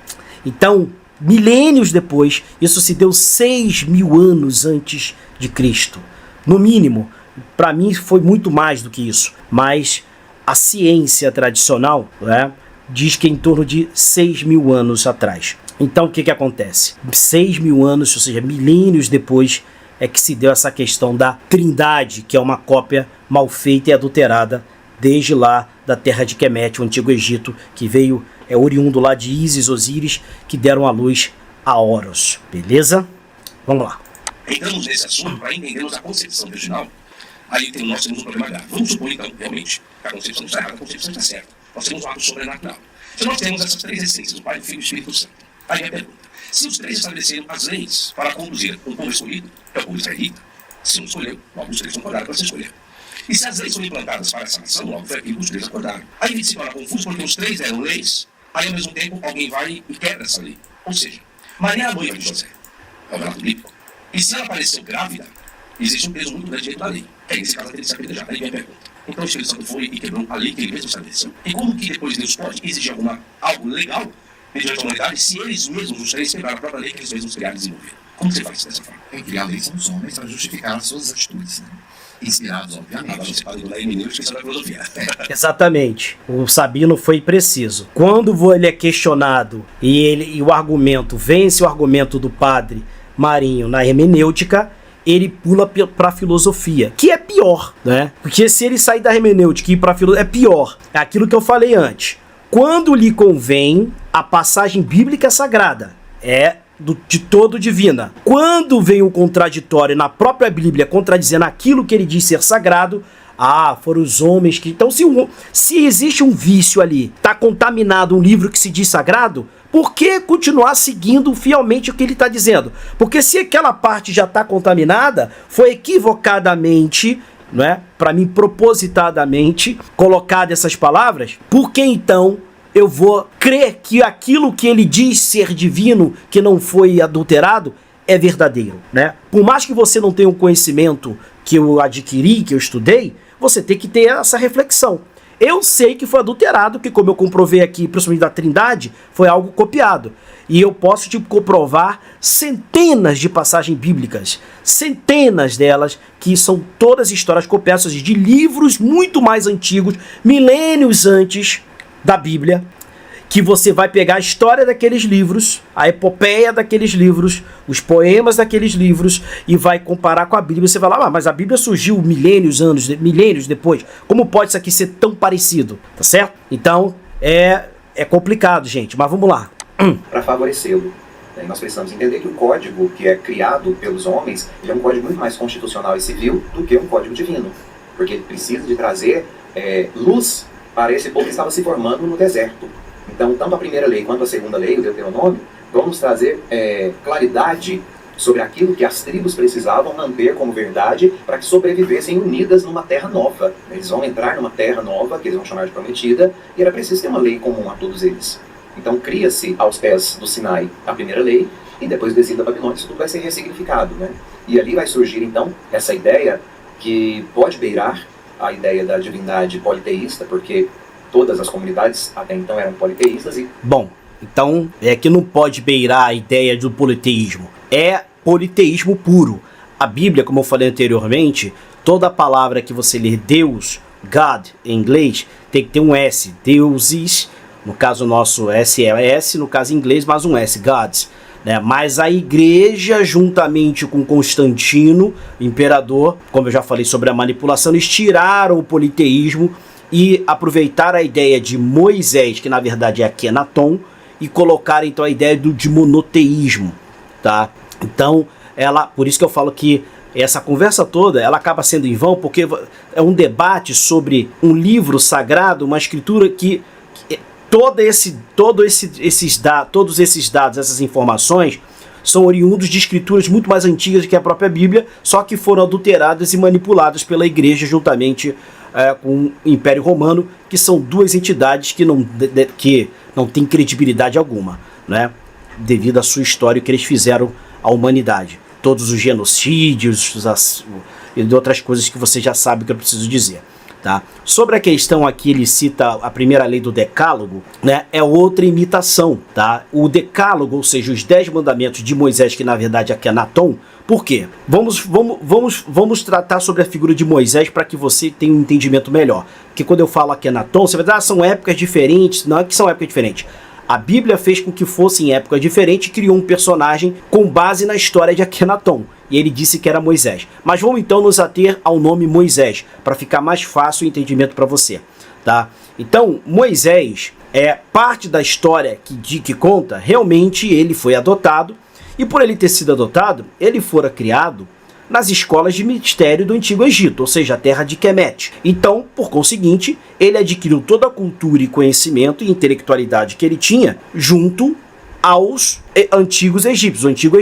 [SPEAKER 1] Então, milênios depois. Isso se deu 6.000 anos antes de Cristo. No mínimo, para mim foi muito mais do que isso. Mas a ciência tradicional, né, diz que é em torno de 6.000 anos atrás. Então o que acontece? 6.000 anos, ou seja, milênios depois, é que se deu essa questão da Trindade, que é uma cópia mal feita e adulterada desde lá da terra de Kemet, o Antigo Egito, que veio, oriundo lá de Ísis, Osíris, que deram a luz a Horus. Beleza? Vamos lá.
[SPEAKER 2] Entramos nesse assunto para entendermos a concepção original. Aí nós temos um problema grave. Vamos supor, então, realmente, que a concepção está errada, a concepção está certa. Nós temos um ato sobrenatural. Se nós temos essas três essências, o Pai, o Filho e o Espírito Santo, aí a pergunta: se os três estabeleceram as leis para conduzir um povo escolhido, que é o povo israelita, se um escolheu, logo os três concordaram para se escolher. E se as leis são implantadas para essa nação, logo foi aquilo que os três acordaram. Aí se torna confuso porque os três eram leis, aí ao mesmo tempo alguém vai e quebra essa lei. Ou seja, Maria é a noiva de José, é o relato bíblico. E se ela apareceu grávida, existe um peso muito grande dentro da lei. Aí nesse caso ela teria que se apedrejar. Aí vem a pergunta: então o Espírito Santo foi e quebrou a lei que ele mesmo estabeleceu? E como que depois Deus pode exigir algo legal mediante a humanidade se eles mesmos, os três, quebraram a própria lei que eles mesmos criaram e desenvolveram? Como você faz dessa forma?
[SPEAKER 3] Quem cria a lei são os homens para justificar as suas atitudes, né? Inspirados, obviamente.
[SPEAKER 2] Agora você fala do lei menino que da filosofia.
[SPEAKER 1] Exatamente. O Sabino foi preciso. Quando ele é questionado e o argumento vence o argumento do padre Marinho na hermenêutica, ele pula para a filosofia, que é pior, né? Porque se ele sair da hermenêutica e ir para a filosofia, é pior. É aquilo que eu falei antes. Quando lhe convém, a passagem bíblica sagrada é de todo divina. Quando vem o contraditório na própria Bíblia contradizendo aquilo que ele diz ser sagrado, foram os homens que... Então, se existe um vício ali, está contaminado um livro que se diz sagrado, por que continuar seguindo fielmente o que ele está dizendo? Porque se aquela parte já está contaminada, foi equivocadamente, né, para mim propositadamente, colocada essas palavras, por que então eu vou crer que aquilo que ele diz ser divino, que não foi adulterado, é verdadeiro, né? Por mais que você não tenha um conhecimento que eu adquiri, que eu estudei, você tem que ter essa reflexão. Eu sei que foi adulterado, que como eu comprovei aqui, principalmente da Trindade, foi algo copiado. E eu posso comprovar centenas de passagens bíblicas, centenas delas, que são todas histórias copiadas de livros muito mais antigos, milênios antes da Bíblia, que você vai pegar a história daqueles livros, a epopeia daqueles livros, os poemas daqueles livros e vai comparar com a Bíblia. Você vai lá, mas a Bíblia surgiu milênios depois. Como pode isso aqui ser tão parecido? Tá certo? Então, é complicado, gente, mas vamos lá.
[SPEAKER 4] Para favorecê-lo. Nós precisamos entender que o código que é criado pelos homens, ele é um código muito mais constitucional e civil do que um código divino. Porque ele precisa de trazer luz para esse povo que estava se formando no deserto. Então, tanto a primeira lei quanto a segunda lei, o Deuteronômio, vão nos trazer claridade sobre aquilo que as tribos precisavam manter como verdade para que sobrevivessem unidas numa terra nova. Eles vão entrar numa terra nova, que eles vão chamar de prometida, e era preciso ter uma lei comum a todos eles. Então, cria-se aos pés do Sinai a primeira lei, e depois do exílio da Babilônia, isso tudo vai ser ressignificado, né? E ali vai surgir, então, essa ideia que pode beirar a ideia da divindade politeísta, porque todas as comunidades até então eram politeístas e...
[SPEAKER 1] Bom, então é que não pode beirar a ideia do politeísmo. É politeísmo puro. A Bíblia, como eu falei anteriormente, toda palavra que você ler Deus, God, em inglês, tem que ter um S. Deuses, no caso nosso S é S, no caso em inglês, mais um S, Gods. Né? Mas a igreja, juntamente com Constantino, imperador, como eu já falei sobre a manipulação, eles tiraram o politeísmo e aproveitaram a ideia de Moisés, que na verdade é Akenaton, e colocaram então a ideia de monoteísmo, tá? Então, por isso que eu falo que essa conversa toda, ela acaba sendo em vão, porque é um debate sobre um livro sagrado, uma escritura que todos esses dados, essas informações, são oriundos de escrituras muito mais antigas do que a própria Bíblia, só que foram adulteradas e manipuladas pela igreja juntamente com o Império Romano, que são duas entidades que não têm credibilidade alguma, né? Devido à sua história que eles fizeram à humanidade. Todos os genocídios e outras coisas que você já sabe que eu preciso dizer. Tá? Sobre a questão aqui, ele cita a primeira lei do Decálogo, né? É outra imitação, tá? O Decálogo, ou seja, os 10 mandamentos de Moisés, que na verdade aqui é Akenaton. Por quê? Vamos tratar sobre a figura de Moisés para que você tenha um entendimento melhor. Porque quando eu falo Akenaton, você vai dizer, são épocas diferentes. Não é que são épocas diferentes. A Bíblia fez com que fossem épocas diferentes e criou um personagem com base na história de Akenaton. E ele disse que era Moisés. Mas vamos então nos ater ao nome Moisés, para ficar mais fácil o entendimento para você. Tá? Então, Moisés é parte da história que conta, realmente ele foi adotado. E por ele ter sido adotado, ele fora criado nas escolas de ministério do Antigo Egito, ou seja, a terra de Kemet. Então, por conseguinte, ele adquiriu toda a cultura e conhecimento e intelectualidade que ele tinha junto aos antigos egípcios, o Antigo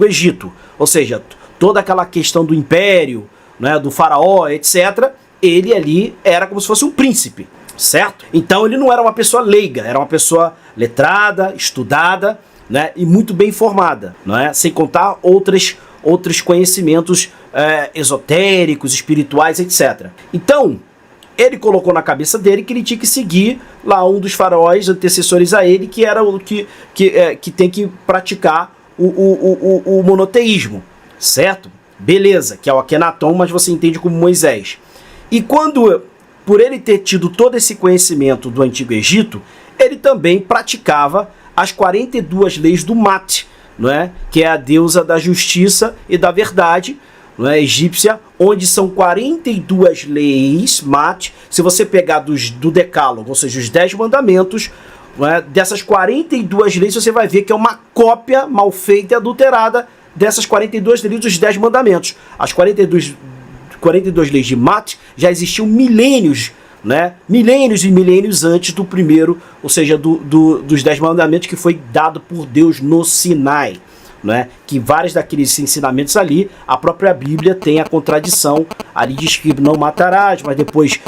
[SPEAKER 1] Egito. Ou seja, toda aquela questão do império, né, do faraó, etc., ele ali era como se fosse um príncipe, certo? Então ele não era uma pessoa leiga, era uma pessoa letrada, estudada, né, e muito bem formada, não é? Sem contar outros conhecimentos esotéricos, espirituais, etc. Então, ele colocou na cabeça dele que ele tinha que seguir lá um dos faraós antecessores a ele, que era o que tem que praticar o monoteísmo, certo? Beleza, que é o Akenaton, mas você entende como Moisés. E por ele ter tido todo esse conhecimento do Antigo Egito, ele também praticava as 42 leis do Mat, não é? Que é a deusa da justiça e da verdade, não é? Egípcia, onde são 42 leis, Mat. Se você pegar do Decálogo, ou seja, os 10 mandamentos, não é? Dessas 42 leis, você vai ver que é uma cópia mal feita e adulterada dessas 42 leis dos 10 mandamentos. As 42 leis de Mat já existiam milênios, né? Milênios e milênios antes do primeiro, ou seja, dos 10 mandamentos que foi dado por Deus no Sinai, né? Que vários daqueles ensinamentos ali, a própria Bíblia tem a contradição, ali diz que não matarás, mas depois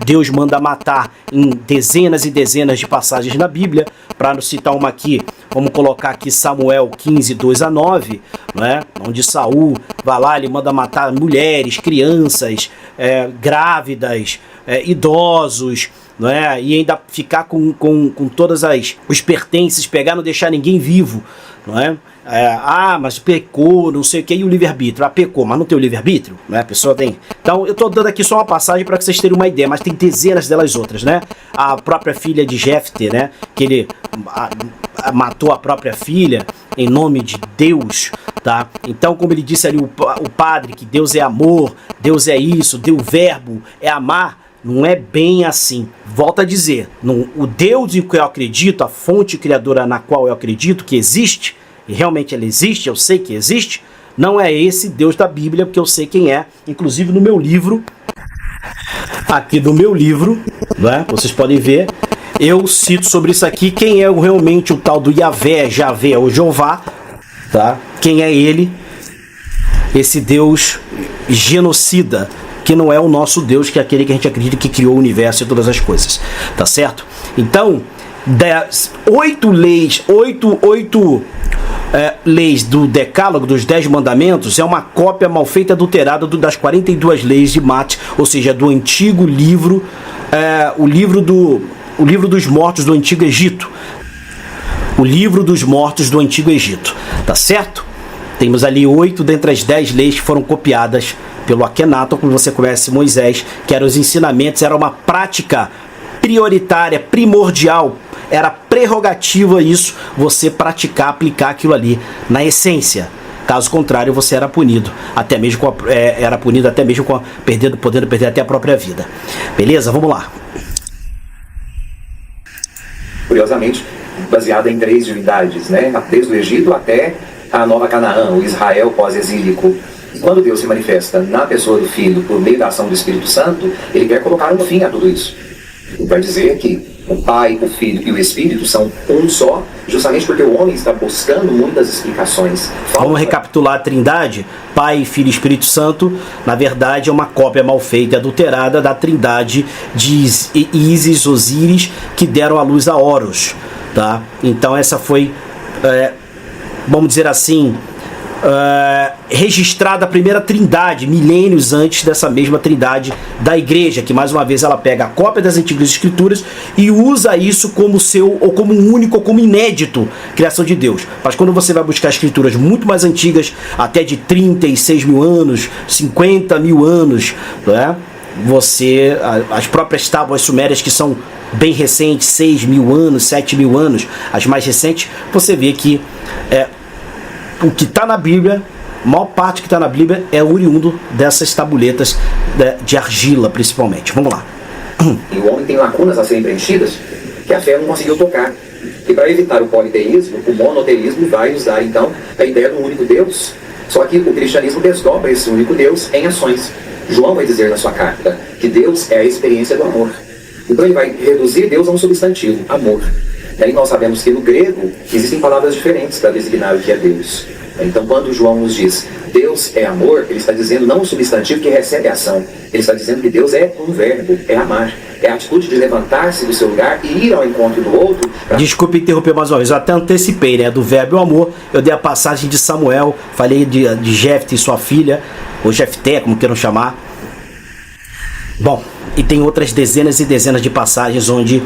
[SPEAKER 1] Deus manda matar em dezenas e dezenas de passagens na Bíblia. Para não citar uma aqui, vamos colocar aqui Samuel 15, 2-9, né? Onde Saul vai lá, ele manda matar mulheres, crianças, grávidas, idosos, não é? E ainda ficar com todas os pertences, pegar, não deixar ninguém vivo, não é? Mas pecou, não sei o que, e o livre-arbítrio? Pecou, mas não tem o livre-arbítrio, né? A pessoa tem. Então, eu estou dando aqui só uma passagem para que vocês tenham uma ideia, mas tem dezenas delas outras, né? A própria filha de Jefté, né? Que ele matou a própria filha em nome de Deus, tá? Então, como ele disse ali, o padre, que Deus é amor, Deus é isso, Deus verbo é amar. Não é bem assim. Volto a dizer, o Deus em que eu acredito, a fonte criadora na qual eu acredito que existe, e realmente ela existe, eu sei que existe, não é esse Deus da Bíblia, porque eu sei quem é. Inclusive no meu livro, aqui do meu livro, né, vocês podem ver, eu cito sobre isso aqui, quem é realmente o tal do Javé ou Jeová, tá? Quem é ele? Esse Deus genocida, que não é o nosso Deus, que é aquele que a gente acredita que criou o universo e todas as coisas, tá certo? Então, 8 leis do Decálogo, dos 10 mandamentos, é uma cópia mal feita, adulterada das 42 leis de Mat, ou seja, do antigo livro, o livro dos mortos do Antigo Egito. O livro dos mortos do Antigo Egito, tá certo? Temos ali 8 dentre as 10 leis que foram copiadas pelo Akenaton, como você conhece Moisés, que eram os ensinamentos, era uma prática prioritária, primordial, era prerrogativa isso, você praticar, aplicar aquilo ali na essência. Caso contrário, você era punido, até mesmo podendo perder até a própria vida. Beleza? Vamos lá.
[SPEAKER 4] Curiosamente, baseada em 3 divindades, né? Desde o Egito até a Nova Canaã, o Israel pós-exílico. E quando Deus se manifesta na pessoa do Filho por meio da ação do Espírito Santo, ele quer colocar um fim a tudo isso. Ele vai dizer que o Pai, o Filho e o Espírito são um só, justamente porque o homem está buscando muitas explicações.
[SPEAKER 1] Vamos recapitular a Trindade? Pai, Filho e Espírito Santo, na verdade, é uma cópia mal feita e adulterada da Trindade de Ísis, Osíris, que deram a luz a Horus, tá? Então essa foi, vamos dizer assim, registrada a primeira trindade, milênios antes dessa mesma trindade da igreja, que mais uma vez ela pega a cópia das antigas escrituras e usa isso como seu, ou como único, ou como inédito, criação de Deus. Mas quando você vai buscar escrituras muito mais antigas, até de 36 mil anos, 50 mil anos, né? As próprias tábuas sumérias, que são bem recentes, 6 mil anos, 7 mil anos, as mais recentes, você vê que o que está na Bíblia, a maior parte que está na Bíblia é oriundo dessas tabuletas de argila, principalmente. Vamos lá.
[SPEAKER 4] E o homem tem lacunas a serem preenchidas que a fé não conseguiu tocar. E para evitar o politeísmo, o monoteísmo vai usar então a ideia do único Deus. Só que o cristianismo desdobra esse único Deus em ações. João vai dizer na sua carta que Deus é a experiência do amor. Então ele vai reduzir Deus a um substantivo, amor. Daí nós sabemos que no grego existem palavras diferentes para designar o que é Deus. Então quando João nos diz Deus é amor, ele está dizendo não um substantivo que recebe ação. Ele está dizendo que Deus é um verbo, é amar. É a atitude de levantar-se do seu lugar e ir ao encontro do outro.
[SPEAKER 1] Desculpe interromper mais uma vez, eu até antecipei, né? Do verbo amor, eu dei a passagem de Samuel, falei de Jefté e sua filha, ou Jefté, como queiram chamar. Bom, e tem outras dezenas e dezenas de passagens onde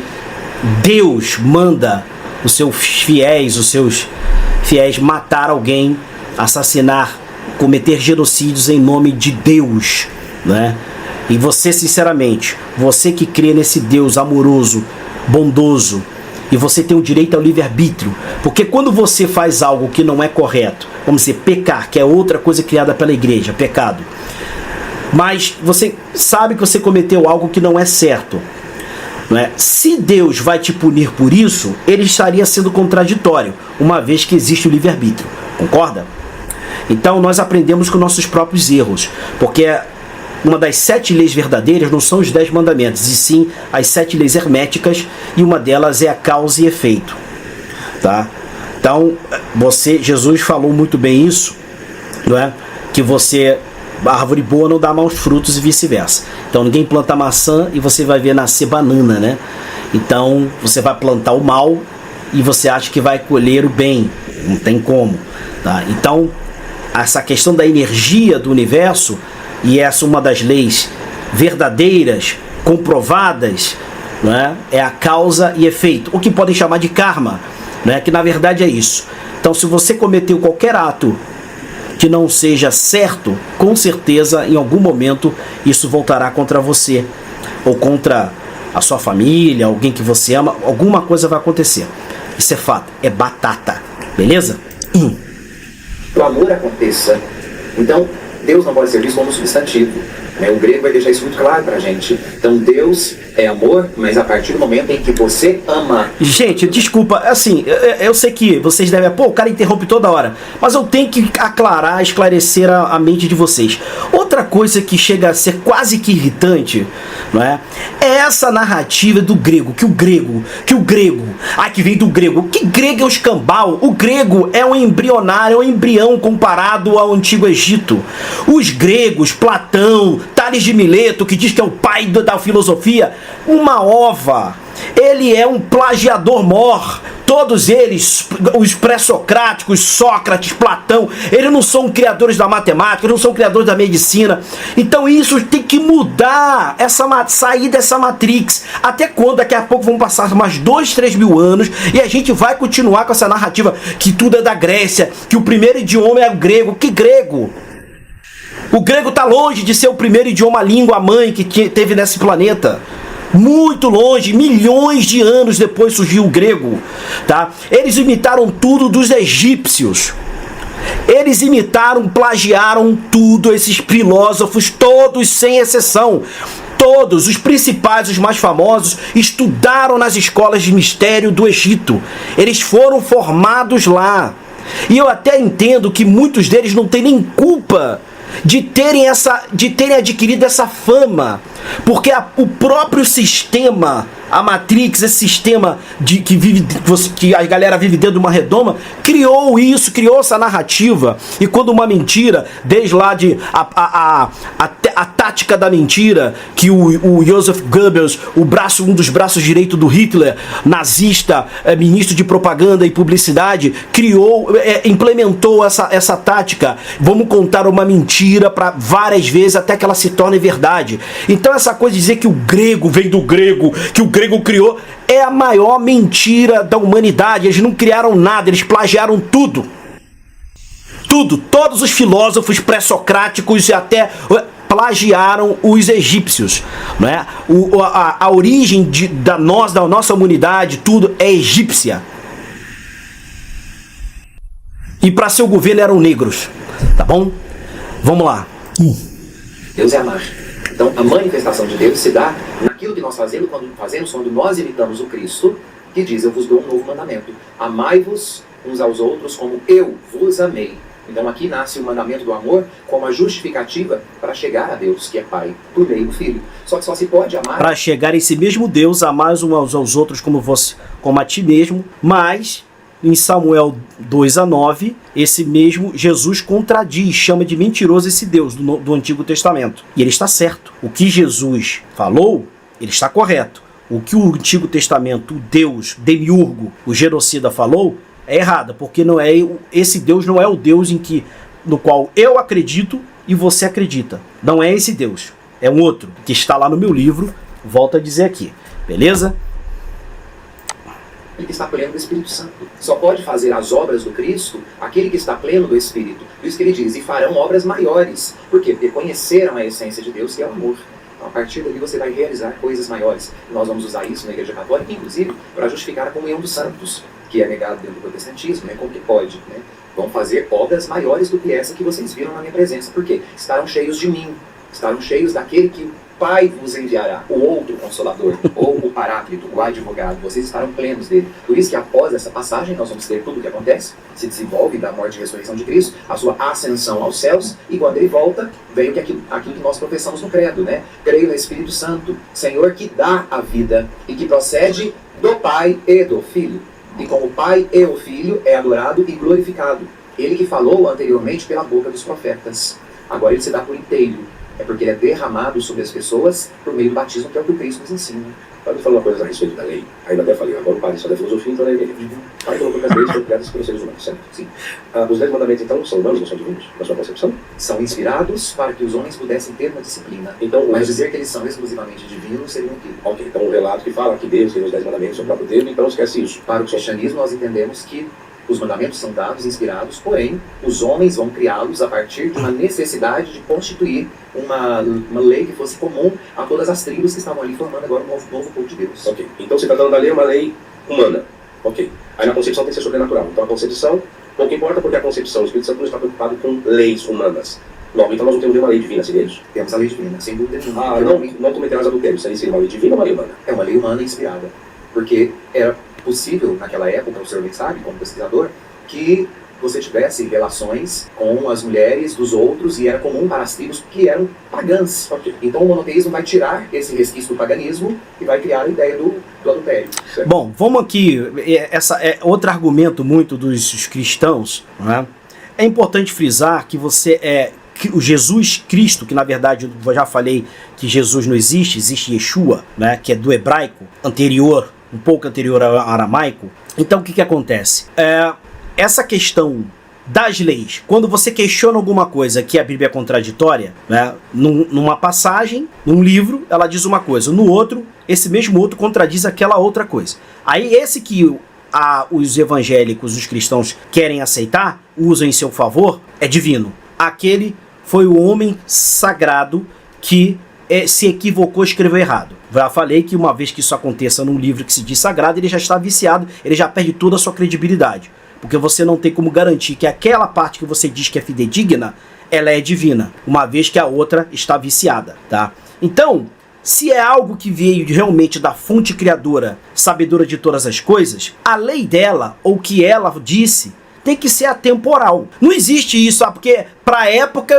[SPEAKER 1] Deus manda os seus fiéis matar alguém, assassinar, cometer genocídios em nome de Deus, né? E você, sinceramente, você que crê nesse Deus amoroso, bondoso, e você tem o direito ao livre-arbítrio, porque quando você faz algo que não é correto, vamos dizer, pecar, que é outra coisa criada pela igreja, pecado, mas você sabe que você cometeu algo que não é certo, não é? Se Deus vai te punir por isso, ele estaria sendo contraditório, uma vez que existe o livre-arbítrio, concorda? Então nós aprendemos com nossos próprios erros, porque uma das 7 leis verdadeiras não são os 10 mandamentos, e sim as 7 leis herméticas, e uma delas é a causa e efeito, tá? Então Jesus falou muito bem isso, não é? Que a árvore boa não dá maus frutos e vice-versa. Então ninguém planta maçã e você vai ver nascer banana, né? Então você vai plantar o mal e você acha que vai colher o bem, não tem como, tá? Então essa questão da energia do universo, e essa é uma das leis verdadeiras, comprovadas, né? É a causa e efeito, o que podem chamar de karma, né? Que na verdade é isso. Então se você cometeu qualquer ato que não seja certo, com certeza em algum momento isso voltará contra você, ou contra a sua família, alguém que você ama, alguma coisa vai acontecer. Isso é fato, é batata, beleza?
[SPEAKER 4] O amor aconteça. Então Deus não pode ser visto como substantivo, né? O grego vai deixar isso muito claro pra gente. Então Deus é amor, mas a partir do momento em que você ama.
[SPEAKER 1] Gente, desculpa, assim, eu sei que vocês devem... Pô, o cara interrompe toda hora. Mas eu tenho que aclarar, esclarecer a mente de vocês. Outra coisa que chega a ser quase que irritante, não é? É essa narrativa do grego, que o grego, que vem do grego. Que grego é o escambau? O grego é um embrionário, é um embrião comparado ao Antigo Egito. Os gregos, Platão, Tales de Mileto, que diz que é o pai da filosofia, uma ova. Ele é um plagiador mor. Todos eles, os pré-socráticos, Sócrates, Platão, eles não são criadores da matemática, eles não são criadores da medicina. Então isso tem que mudar, sair dessa matrix. Até quando? Daqui a pouco vão passar mais 2, 3 mil anos e a gente vai continuar com essa narrativa que tudo é da Grécia, que o primeiro idioma é o grego. Que grego? O grego está longe de ser o primeiro idioma, a língua mãe que teve nesse planeta. Muito longe, milhões de anos depois surgiu o grego, tá? Eles imitaram tudo dos egípcios. Eles imitaram, plagiaram tudo, esses filósofos, todos sem exceção. Todos, os principais, os mais famosos, estudaram nas escolas de mistério do Egito. Eles foram formados lá. E eu até entendo que muitos deles não têm nem culpa de terem adquirido essa fama, porque o próprio sistema a Matrix, esse sistema que a galera vive dentro de uma redoma, criou isso, criou essa narrativa. E quando uma mentira, desde lá de a tática da mentira, que o Joseph Goebbels, um dos braços direitos do Hitler, nazista, ministro de propaganda e publicidade, implementou essa tática. Vamos contar uma mentira para várias vezes até que ela se torne verdade. Então essa coisa de dizer que o grego vem do grego, que o grego criou, é a maior mentira da humanidade. Eles não criaram nada, eles plagiaram tudo. Tudo, todos os filósofos pré-socráticos e até plagiaram os egípcios, né? A origem da nossa humanidade, tudo é egípcia. E para seu governo eram negros, tá bom? Vamos lá.
[SPEAKER 4] Deus é amar. Então a manifestação de Deus se dá naquilo que nós fazemos quando nós imitamos o Cristo, que diz: eu vos dou um novo mandamento. Amai-vos uns aos outros como eu vos amei. Então aqui nasce o mandamento do amor como a justificativa para chegar a Deus, que é Pai, por meio do Filho. Só que só se pode amar...
[SPEAKER 1] Para chegar a esse mesmo Deus, amar uns aos outros como a ti mesmo, mas em Samuel 2:9, esse mesmo Jesus contradiz, chama de mentiroso esse Deus do Antigo Testamento. E ele está certo. O que Jesus falou, ele está correto. O que o Antigo Testamento, o Deus demiurgo, o genocida falou, é errada, porque esse Deus não é o Deus no qual eu acredito e você acredita. Não é esse Deus, é um outro, que está lá no meu livro, volto a dizer aqui, beleza?
[SPEAKER 4] Ele que está pleno do Espírito Santo. Só pode fazer as obras do Cristo aquele que está pleno do Espírito. Por isso que ele diz: e farão obras maiores. Por quê? Porque conheceram a essência de Deus, que é o amor. Então, a partir dali você vai realizar coisas maiores. Nós vamos usar isso na Igreja Católica, inclusive, para justificar a comunhão dos santos, que é negado dentro do protestantismo, né? Como que pode, né? Vão fazer obras maiores do que essa que vocês viram na minha presença. Por quê? Estarão cheios de mim. Estarão cheios daquele que o Pai vos enviará, o outro Consolador, ou o Paráclito, o advogado. Vocês estarão plenos dele. Por isso que após essa passagem, nós vamos ter tudo o que acontece, se desenvolve da morte e ressurreição de Cristo, a sua ascensão aos céus, e quando ele volta, veio aquilo que nós professamos no credo, né? Creio no Espírito Santo, Senhor, que dá a vida, e que procede do Pai e do Filho. E como o Pai e o Filho é adorado e glorificado. Ele que falou anteriormente pela boca dos profetas. Agora ele se dá por inteiro. É porque ele é derramado sobre as pessoas por meio do batismo, que é o que o Cristo nos ensina.
[SPEAKER 2] Pode falar uma coisa a respeito da lei? Ainda até falei, agora o padre só da filosofia, então a lei. O padre colocou que as leis foram criadas pelos seres humanos, certo? Sim. Os 10 mandamentos, então, são humanos ou são divinos, na sua concepção?
[SPEAKER 4] São inspirados para que os homens pudessem ter uma disciplina. Então, mas dizer que eles são exclusivamente divinos seria um equívoco.
[SPEAKER 2] Ok, então o relato que fala que Deus tem os 10 mandamentos, o próprio Deus, então esquece isso.
[SPEAKER 4] Para o cristianismo, nós entendemos que os mandamentos são dados, inspirados, porém, os homens vão criá-los a partir de uma necessidade de constituir uma lei que fosse comum a todas as tribos que estavam ali formando agora um novo povo de Deus.
[SPEAKER 2] Ok, então você está dando da lei uma lei humana. Ok, aí na concepção tem que ser sobrenatural. Então a concepção, pouco importa porque a concepção, o Espírito Santo não está preocupado com leis humanas. Não, então nós não temos uma lei divina, seria isso?
[SPEAKER 4] Temos a lei divina, sem dúvida nenhuma.
[SPEAKER 2] Não cometerás adultério, isso aí seria uma lei divina ou uma lei humana?
[SPEAKER 4] É uma lei humana inspirada, porque era possível naquela época, o senhor bem sabe, como pesquisador, que você tivesse relações com as mulheres dos outros e era comum para as tribos que eram pagãs. Okay. Então o monoteísmo vai tirar esse resquício do paganismo e vai criar a ideia do adultério. Certo?
[SPEAKER 1] Bom, vamos aqui, essa é outro argumento muito dos cristãos, né? É importante frisar que o Jesus Cristo, que na verdade eu já falei que Jesus não existe, existe Yeshua, né, que é do hebraico, um pouco anterior ao aramaico. Então o que acontece? Essa questão das leis, quando você questiona alguma coisa que a Bíblia é contraditória, né, numa passagem, num livro, ela diz uma coisa, no outro, esse mesmo outro contradiz aquela outra coisa. Aí esse que os evangélicos, os cristãos querem aceitar, usam em seu favor, é divino. Aquele foi o homem sagrado que se equivocou, escreveu errado. Já falei que uma vez que isso aconteça num livro que se diz sagrado, ele já está viciado, ele já perde toda a sua credibilidade. Porque você não tem como garantir que aquela parte que você diz que é fidedigna, ela é divina, uma vez que a outra está viciada, tá? Então, se é algo que veio realmente da fonte criadora, sabedora de todas as coisas, a lei dela, ou que ela disse, tem que ser atemporal. Não existe isso, porque para a época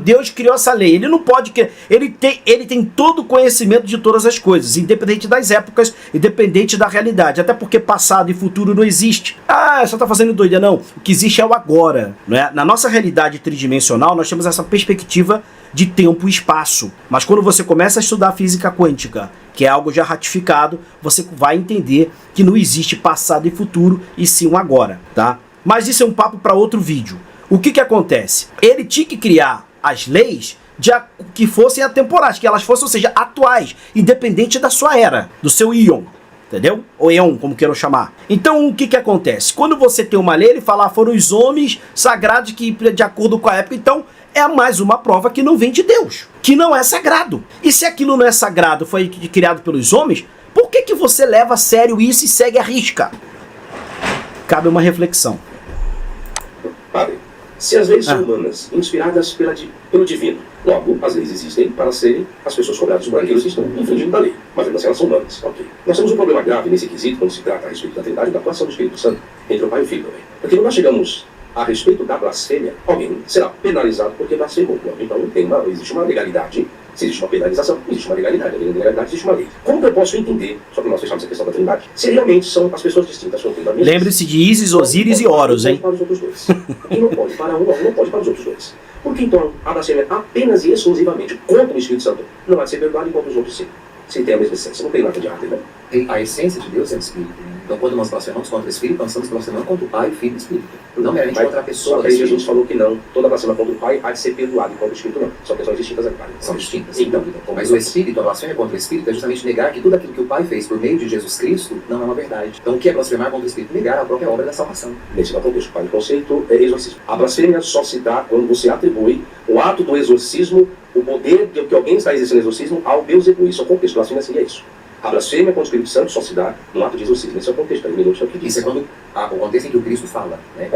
[SPEAKER 1] Deus criou essa lei. Ele não pode, ele tem todo o conhecimento de todas as coisas, independente das épocas, independente da realidade. Até porque passado e futuro não existe. Ah, você tá fazendo doida, não. O que existe é o agora, não é? Na nossa realidade tridimensional, nós temos essa perspectiva de tempo e espaço. Mas quando você começa a estudar física quântica, que é algo já ratificado, você vai entender que não existe passado e futuro, e sim um agora, tá? Mas isso é um papo para outro vídeo. O que acontece? Ele tinha que criar as leis que fossem atemporais, que elas fossem, ou seja, atuais, independente da sua era, do seu íon. Entendeu? Ou Eon, como queiram chamar. Então, o que acontece? Quando você tem uma lei, ele fala, foram os homens sagrados que, de acordo com a época, então é mais uma prova que não vem de Deus, que não é sagrado. E se aquilo não é sagrado, foi criado pelos homens, por que você leva a sério isso e segue a risca? Cabe uma reflexão.
[SPEAKER 2] Padre, se as leis são humanas, inspiradas pelo divino, logo, as leis existem para serem as pessoas cobradas por aqueles que estão infringindo da lei. Mas ainda assim elas são humanas. Ok. Nós temos um problema grave nesse quesito quando se trata a respeito da Trindade e da atuação do Espírito Santo entre o Pai e o Filho também. Porque quando nós chegamos a respeito da blasfêmia, alguém será penalizado porque blasfemou. Então existe uma legalidade. Se existe uma penalização, existe uma legalidade. A legalidade existe uma lei. Como que eu posso entender, só que nós fechamos a questão da Trindade, se realmente são as pessoas distintas?
[SPEAKER 1] Lembre-se de Ísis, Osíris e Horus, hein?
[SPEAKER 2] Para os outros dois. Quem não pode para um, não pode para os outros dois. Porque então a blasfêmia apenas e exclusivamente contra o Espírito Santo não há de ser perdoado enquanto os outros sim. Se tem a mesma essência, não tem nada de errado, né?
[SPEAKER 4] A essência de Deus é o Espírito. Então, quando nós blasfemamos contra o Espírito, nós estamos blasfemando contra o Pai, o Filho e o Espírito. Não meramente contra a pessoa.
[SPEAKER 2] Só que aí Jesus falou que não. Toda blasfêmia contra o Pai há de ser perdoada, enquanto o Espírito não. São questões distintas agora.
[SPEAKER 4] São distintas. Então, mas o Espírito, a blasfêmia contra o Espírito, é justamente negar que tudo aquilo que o Pai fez por meio de Jesus Cristo não é uma verdade. Então, o que é blasfemar contra o Espírito? Negar a própria obra da salvação.
[SPEAKER 2] Nesse contexto, o Pai, o conceito é exorcismo. A blasfêmia só se dá quando você atribui o ato do exorcismo, o poder de que alguém está exercendo exorcismo, ao Beelzebub. Isso é o contexto. A blasfêmia seria isso. A blasfêmia contra o Espírito Santo só se dá no ato de exorcismo. Esse é o contexto.
[SPEAKER 4] Isso é quando o contexto em que o Cristo fala. Né?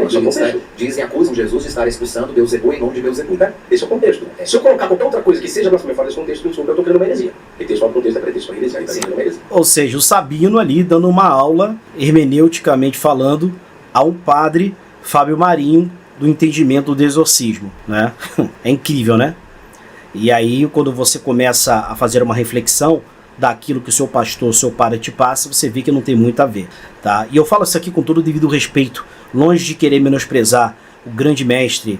[SPEAKER 4] Dizem, acusam Jesus de estar expulsando Beelzebub em nome de Beelzebub.
[SPEAKER 2] Esse é o contexto. Se eu colocar qualquer outra coisa que seja blasfêmia fora desse contexto, eu estou criando uma heresia. E texto fora do contexto é pretexto para heresia. Então, uma heresia.
[SPEAKER 1] Ou seja, o Sabino ali dando uma aula, hermeneuticamente falando, a um padre, Fábio Marinho, do entendimento do exorcismo. Né? É incrível, né? E aí, quando você começa a fazer uma reflexão daquilo que o seu pastor, o seu padre te passa, você vê que não tem muito a ver, tá? E eu falo isso aqui com todo o devido respeito, longe de querer menosprezar o grande mestre,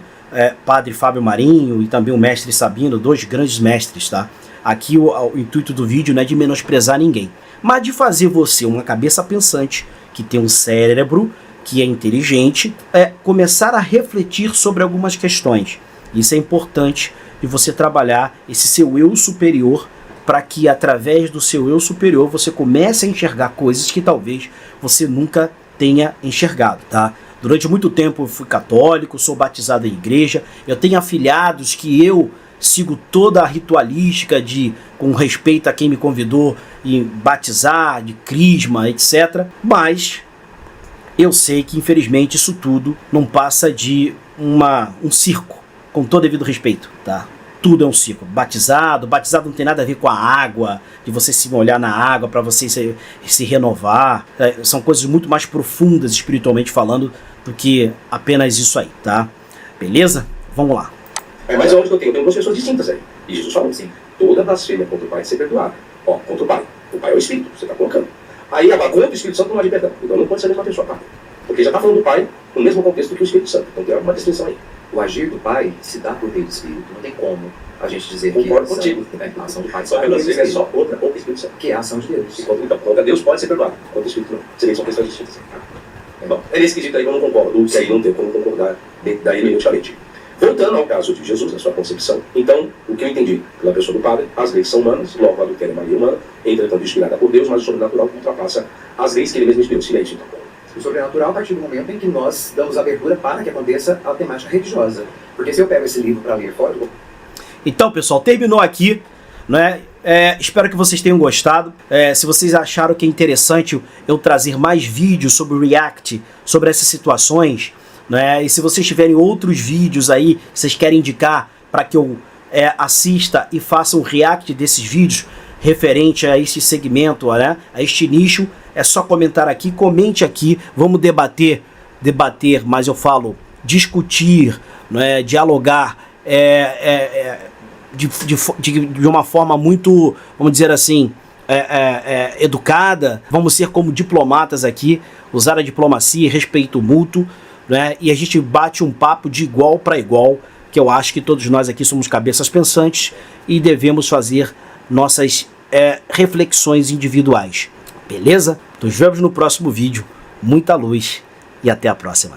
[SPEAKER 1] padre Fábio Marinho, e também o mestre Sabino, dois grandes mestres, tá? Aqui o intuito do vídeo não é de menosprezar ninguém, mas de fazer você, uma cabeça pensante, que tem um cérebro, que é inteligente, começar a refletir sobre algumas questões. Isso é importante, de você trabalhar esse seu eu superior, para que através do seu eu superior você comece a enxergar coisas que talvez você nunca tenha enxergado, tá? Durante muito tempo eu fui católico, sou batizado em igreja, eu tenho afilhados que eu sigo toda a ritualística com respeito a quem me convidou em batizar, de crisma, etc. Mas eu sei que infelizmente isso tudo não passa de um circo, com todo devido respeito, tá? Tudo é um ciclo. Batizado não tem nada a ver com a água, de você se molhar na água para você se renovar. São coisas muito mais profundas, espiritualmente falando, do que apenas isso aí, tá? Beleza? Vamos lá.
[SPEAKER 2] Mas onde que eu tenho? Eu tenho duas pessoas distintas aí. E Jesus falou assim, toda blasfêmia contra o Pai é ser perdoada. Ó, contra o Pai. O Pai é o Espírito, você está colocando. Aí agora, contra o Espírito Santo não há de perdão. Então não pode ser a mesma pessoa, tá? Porque já está falando do Pai no mesmo contexto que o Espírito Santo. Então tem uma distinção aí.
[SPEAKER 4] O agir do Pai se dá por meio do Espírito. Não tem como a gente dizer
[SPEAKER 2] concordo contigo.
[SPEAKER 4] A ação do Pai
[SPEAKER 2] só que a blasfêmia é só outra Espírito Santo.
[SPEAKER 4] Que é a ação de Deus.
[SPEAKER 2] Então, contra Deus pode ser perdoado. Contra o Espírito não. Seria só questões distintas. Bom, é nesse quesito aí que eu não concordo. Que aí não tem como concordar da hermeneuticamente. Voltando ao caso de Jesus, na sua concepção, então, o que eu entendi pela pessoa do Padre, as leis são humanas, logo a adultério é Maria humana, entretanto inspirada por Deus, mas o sobrenatural ultrapassa as leis que ele mesmo inspirou. Silêncio, então.
[SPEAKER 4] O sobrenatural a partir do momento em que nós damos abertura para que aconteça a temática religiosa. Porque se eu pego esse livro para ler fora...
[SPEAKER 1] Então, pessoal, terminou aqui, né? Espero que vocês tenham gostado. Se vocês acharam que é interessante eu trazer mais vídeos sobre o React, sobre essas situações, né? E se vocês tiverem outros vídeos aí que vocês querem indicar para que eu assista e faça um react desses vídeos referente a esse segmento, né? A este nicho, é só comentar aqui, comente aqui, vamos debater debater, mas eu falo discutir, né, dialogar de uma forma muito, vamos dizer assim, educada. Vamos ser como diplomatas aqui, usar a diplomacia e respeito mútuo, né, e a gente bate um papo de igual para igual, que eu acho que todos nós aqui somos cabeças pensantes e devemos fazer nossas reflexões individuais. Beleza? Nos vemos no próximo vídeo. Muita luz e até a próxima.